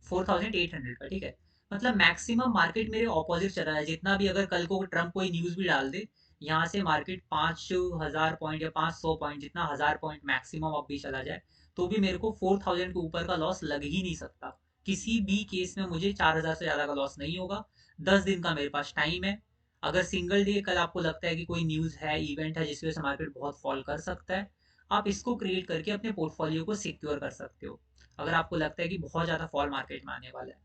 4,800 का, ठीक है। मतलब मैक्सिमम मार्केट मेरे ऑपोजिट चला है, जितना भी, अगर कल को ट्रम्प कोई न्यूज भी डाल दे, यहाँ से मार्केट 5,000 पॉइंट या 500 पॉइंट, जितना 1000 पॉइंट मैक्सिमम अब भी चला जाए, तो भी मेरे को 4,000 के ऊपर का लॉस लग ही नहीं सकता। किसी भी केस में मुझे 4,000 से ज्यादा का लॉस नहीं होगा। 10 दिन का मेरे पास टाइम है। अगर सिंगल डे कल आपको लगता है कि कोई न्यूज है, इवेंट है, जिसकी वजह से मार्केट बहुत फॉल कर सकता है, आप इसको क्रिएट करके अपने पोर्टफोलियो को सिक्योर कर सकते हो। अगर आपको लगता है कि बहुत ज़्यादा फॉल मार्केट में आने वाला है,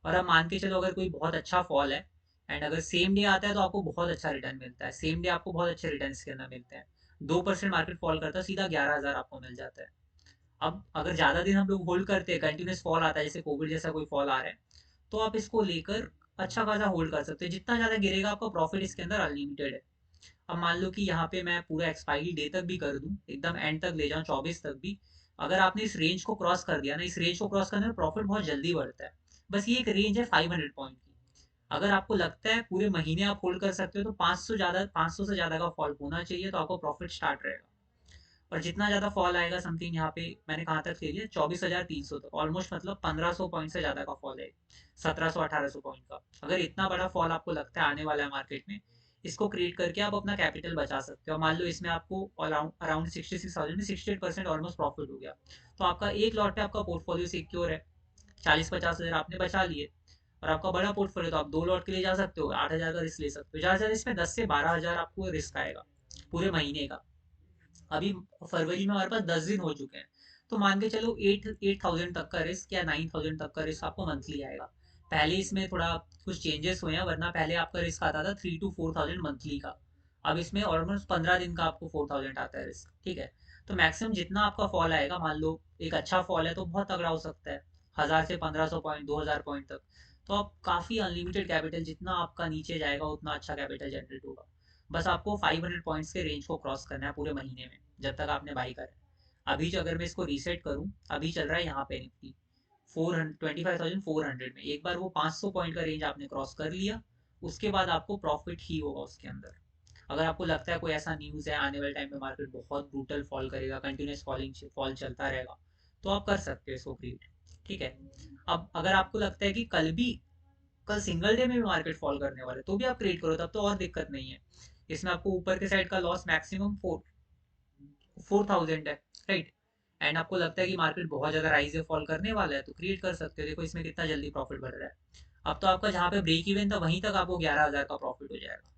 और आप मान के चलो अगर कोई बहुत अच्छा फॉल है, एंड अगर सेम डे आता है, तो आपको बहुत अच्छा रिटर्न मिलता है, सेम डे आपको बहुत अच्छे रिटर्न के अंदर मिलते हैं। 2% मार्केट फॉल करता है, सीधा 11,000 आपको मिल जाता है। अब अगर ज़्यादा दिन हम लोग होल्ड करते हैं, कंटिन्यूस फॉल आता है, जैसे कोविड जैसा कोई फॉल आ रहा है, तो आप इसको लेकर अच्छा खासा होल्ड कर सकते हैं। जितना ज़्यादा गिरेगा आपका प्रॉफिट इसके अंदर अनलिमिटेड है। अब मान लो कि यहाँ पे मैं पूरा एक्सपायरी डे तक भी कर दूं, एकदम एंड तक ले जाऊं 24 तक भी, अगर आपने इस रेंज को क्रॉस कर दिया ना, इस रेंज को क्रॉस करने में प्रॉफिट बहुत जल्दी बढ़ता है। बस ये एक रेंज है 500 पॉइंट की। अगर आपको लगता है पूरे महीने आप होल्ड कर सकते हो, तो 500 से ज्यादा का फॉल होना चाहिए, तो आपको प्रॉफिट स्टार्ट रहेगा। और जितना ज्यादा फॉल आएगा, समथिंग यहाँ पे मैंने कहाँ तक ले लिया, 24,300 तक, ऑलमोस्ट मतलब 1,500 पॉइंट से ज्यादा का फॉल है, 1,700 1800 पॉइंट का। अगर इतना बड़ा फॉल आपको लगता है आने वाला है मार्केट में, इसको क्रिएट करके आप अपना कैपिटल बचा सकते हो। मान लो इसमें आपको अराउंड 66,000 में 68% ऑलमोस्ट प्रॉफिट हो गया, तो आपका एक लॉट पे आपका पोर्टफोलियो सिक्योर है, 40-50 हजार आपने बचा लिए। और आपका बड़ा पोर्टफोलियो, तो आप 2 लॉट के लिए जा सकते हो, 8,000 का रिस्क ले सकते हो, ज़्यादा से ज़्यादा इसमें 10 से 12 हजार आपको रिस्क आएगा पूरे महीने का। अभी फरवरी में हमारे पास 10 दिन हो चुके हैं, तो मान के चलो 8,000 तक का रिस्क या 9,000 तक का रिस्क आपको मंथली आएगा। पहले इसमें थोड़ा कुछ चेंजेस हुए हैं, वरना पहले आपका रिस्क आता था 3 to 4,000 मंथली का। अब इसमें ऑलमोस्ट 15 दिन का आपको 4,000 आता है रिस्क, ठीक है। तो मैक्सिमम जितना आपका फॉल आएगा, मान लो एक अच्छा फॉल है तो बहुत तगड़ा हो सकता है, 1,000 से 1,500 पॉइंट, 2,000 पॉइंट तक। तो आप काफी अनलिमिटेड कैपिटल, जितना आपका नीचे जाएगा उतना अच्छा कैपिटल जनरेट होगा। बस आपको 500 पॉइंट्स के रेंज को क्रॉस करना है पूरे महीने में, जब तक आपने बाई करा। अभी जो, अगर मैं इसको रीसेट करूं, अभी चल रहा है यहाँ पे निफ्टी 25,400 में, एक बार वो 500 पॉइंट का रेंज आपने क्रॉस कर लिया, उसके बाद आपको प्रॉफिट ही होगा उसके अंदर। अगर आपको लगता है कोई ऐसा न्यूज़ है आने वाले टाइम में मार्केट बहुत ब्रूटल फॉल करेगा, कंटिन्यूस फॉलिंग फॉल चलता रहेगा, तो आप कर सकते हो इसको क्रिएट, ठीक है। अब अगर आपको लगता है कि कल सिंगल डे में भी मार्केट फॉल करने वाला है, तो भी आप क्रिएट करो, तब तो और दिक्कत नहीं है। इसमें आपको ऊपर के साइड का लॉस मैक्सिमम 4000 है, राइट। एंड आपको लगता है कि मार्केट बहुत ज़्यादा राइज फॉल करने वाला है तो क्रिएट कर सकते हो। देखो इसमें कितना जल्दी प्रॉफिट बढ़ रहा है। अब तो आपका जहाँ पे ब्रेक इवन था वहीं तक आपको 11,000 का प्रॉफिट हो जाएगा।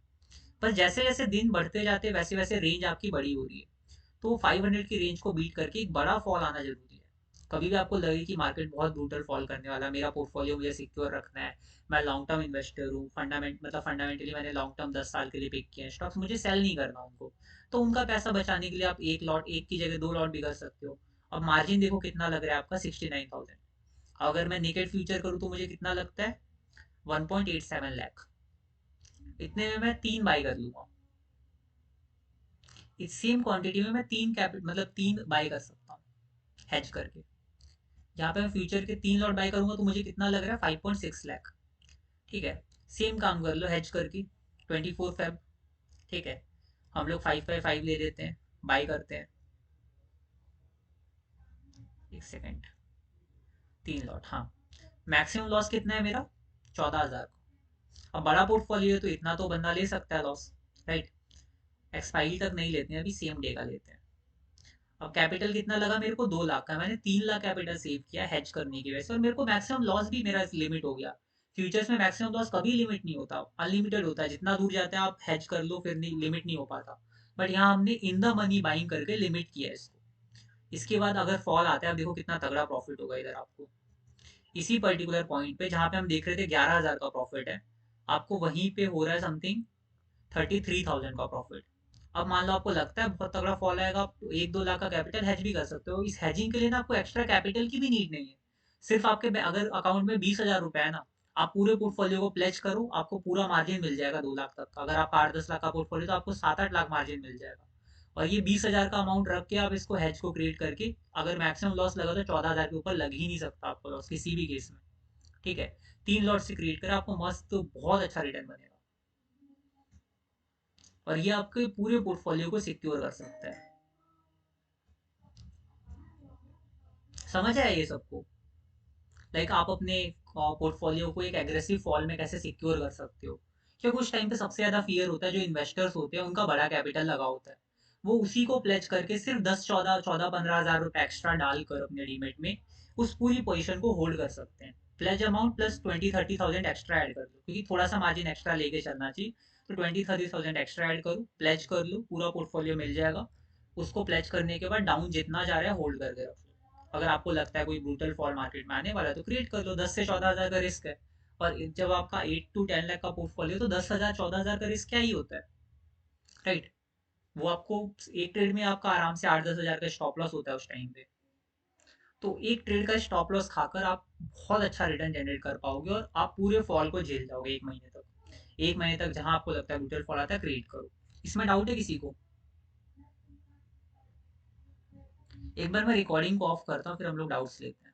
पर जैसे जैसे दिन बढ़ते जाते हैं वैसे वैसे रेंज आपकी बड़ी हो रही है। तो 500 की रेंज को बीट करके एक बड़ा फॉल आना जरूरी है। कभी भी आपको लगे कि मार्केट बहुत ब्रूटल फॉल करने वाला है, मेरा पोर्टफोलियो मुझे सिक्योर रखना है, मैं लॉन्ग टर्म इन्वेस्टर हूँ, फंडामेंटली मैंने लॉन्ग टर्म 10 साल के लिए पिक किए हैं स्टॉक्स, मुझे सेल नहीं करना उनको, तो उनका पैसा बचाने के लिए आप एक की जगह 2 लॉट भी कर सकते हो। अब मार्जिन देखो कितना लग रहा है आपका, 69,000। अगर मैं नेकेड फ्यूचर करूँ तो मुझे कितना लगता है, 1.87 लाख। इतने में मैं 3 बाई कर लूंगा। इस सेम क्वांटिटी में मैं 3 बाई कर सकता हूँ हेज करके। यहाँ पे मैं फ्यूचर के 3 लॉट बाई करूंगा तो मुझे कितना लग रहा है, 5.6 लाख। ठीक है। सेम काम कर लो हेज करके, 24 फेब। ठीक है। हम लोग 5/5 ले लेते हैं, बाई करते हैं। एक सेकेंड, 3 लॉट, हाँ। मैक्सिमम लॉस कितना है मेरा, 14,000 का। अब बड़ा पोर्टफोलियो है तो इतना तो बंदा ले सकता है लॉस, राइट। एक्सपायरी तक नहीं लेते हैं अभी, सेम डे का लेते हैं। अब कैपिटल कितना लगा मेरे को, 2 लाख का। मैंने 3 लाख कैपिटल सेव किया हेज करने की वजह से, और मेरे को मैक्सिमम लॉस भी मेरा लिमिट हो गया। फ्यूचर्स में मैक्सिमम लॉस कभी लिमिट नहीं होता, अनलिमिटेड होता है, जितना दूर जाता है आप हेज कर लो फिर नहीं, लिमिट नहीं हो पाता। बट यहाँ हमने इन द मनी बाइंग करके लिमिट किया है इसको। इसके बाद अगर फॉल आता है, अब देखो कितना तगड़ा प्रॉफिट होगा इधर आपको। इसी पर्टिकुलर पॉइंट पे जहाँ पे हम देख रहे थे 11,000 का प्रॉफिट है, आपको वहीं पे हो रहा है समथिंग 33,000 का प्रॉफिट। अब मान लो आपको लगता है बहुत तगड़ा फॉल आएगा, आप 1-2 लाख का कैपिटल हेज भी कर सकते हो। इस हेजिंग के लिए ना आपको एक्स्ट्रा कैपिटल की भी नीड नहीं है। सिर्फ आपके अगर अकाउंट में 20,000 रुपए है ना, आप पूरे पोर्टफोलियो को प्लेज करो, आपको पूरा मार्जिन मिल जाएगा 2 लाख तक का। अगर आपका 8-10 लाख का पोर्टफोलियो तो आपको 7-8 लाख मार्जिन मिल जाएगा। और ये 20,000 का अमाउंट रख के आप इसको हेज को क्रिएट करके, अगर मैक्सिमम लॉस लगा तो 14,000 के ऊपर लग ही नहीं सकता आपको लॉस किसी भी केस में। ठीक है। 3 लॉट से क्रिएट कर आपको मस्त बहुत अच्छा रिटर्न बनेगा, और ये आपके पूरे पोर्टफोलियो को सिक्योर कर सकता है। समझ आया ये सबको? आप अपने पोर्टफोलियो को एक एग्रेसिव फॉल में कैसे सिक्योर कर सकते हो। क्योंकि उस टाइम पे सबसे ज्यादा फियर होता है, जो इन्वेस्टर्स होते हैं उनका बड़ा कैपिटल लगा होता है, वो उसी को प्लेज करके सिर्फ 10, 14, 14, 15 हजार रुपए एक्स्ट्रा डालकर अपने डीमेट में उस पूरी पोजीशन को होल्ड कर सकते हैं। Pledge amount plus 20-30 thousand extra add कर लो, क्योंकि थोड़ा सा मार्जिन एक्स्ट्रा लेके चलना चाहिए। तो 20-30 थाउजेंड एक्स्ट्रा ऐड करो, प्लेज कर लो, पूरा पोर्टफोलियो मिल जाएगा। उसको प्लेज करने के बाद डाउन जितना जा रहा है होल्ड करके रखो। अगर आपको लगता है कोई ब्रूटल फॉल मार्केट में आने वाला है तो क्रिएट कर लो। 10 से 14 हजार का रिस्क है। और जब आपका 8 to 10 लाख का पोर्टफोलियो तो 10 हजार 14 हजार का रिस्क क्या ही होता है, राइट। वो आपको एक ट्रेड में आपका आराम से 8-10 हजार का स्टॉप लॉस होता है उस टाइम पे। तो एक ट्रेड का स्टॉप लॉस खाकर आप बहुत अच्छा रिटर्न जनरेट कर पाओगे, और आप पूरे फॉल को झेल जाओगे 1 महीने तक। 1 महीने तक जहां आपको लगता है ब्रूटल फॉल आता है क्रिएट करो। इसमें डाउट है किसी को? एक बार मैं रिकॉर्डिंग को ऑफ करता हूँ फिर हम लोग डाउट्स लेते हैं।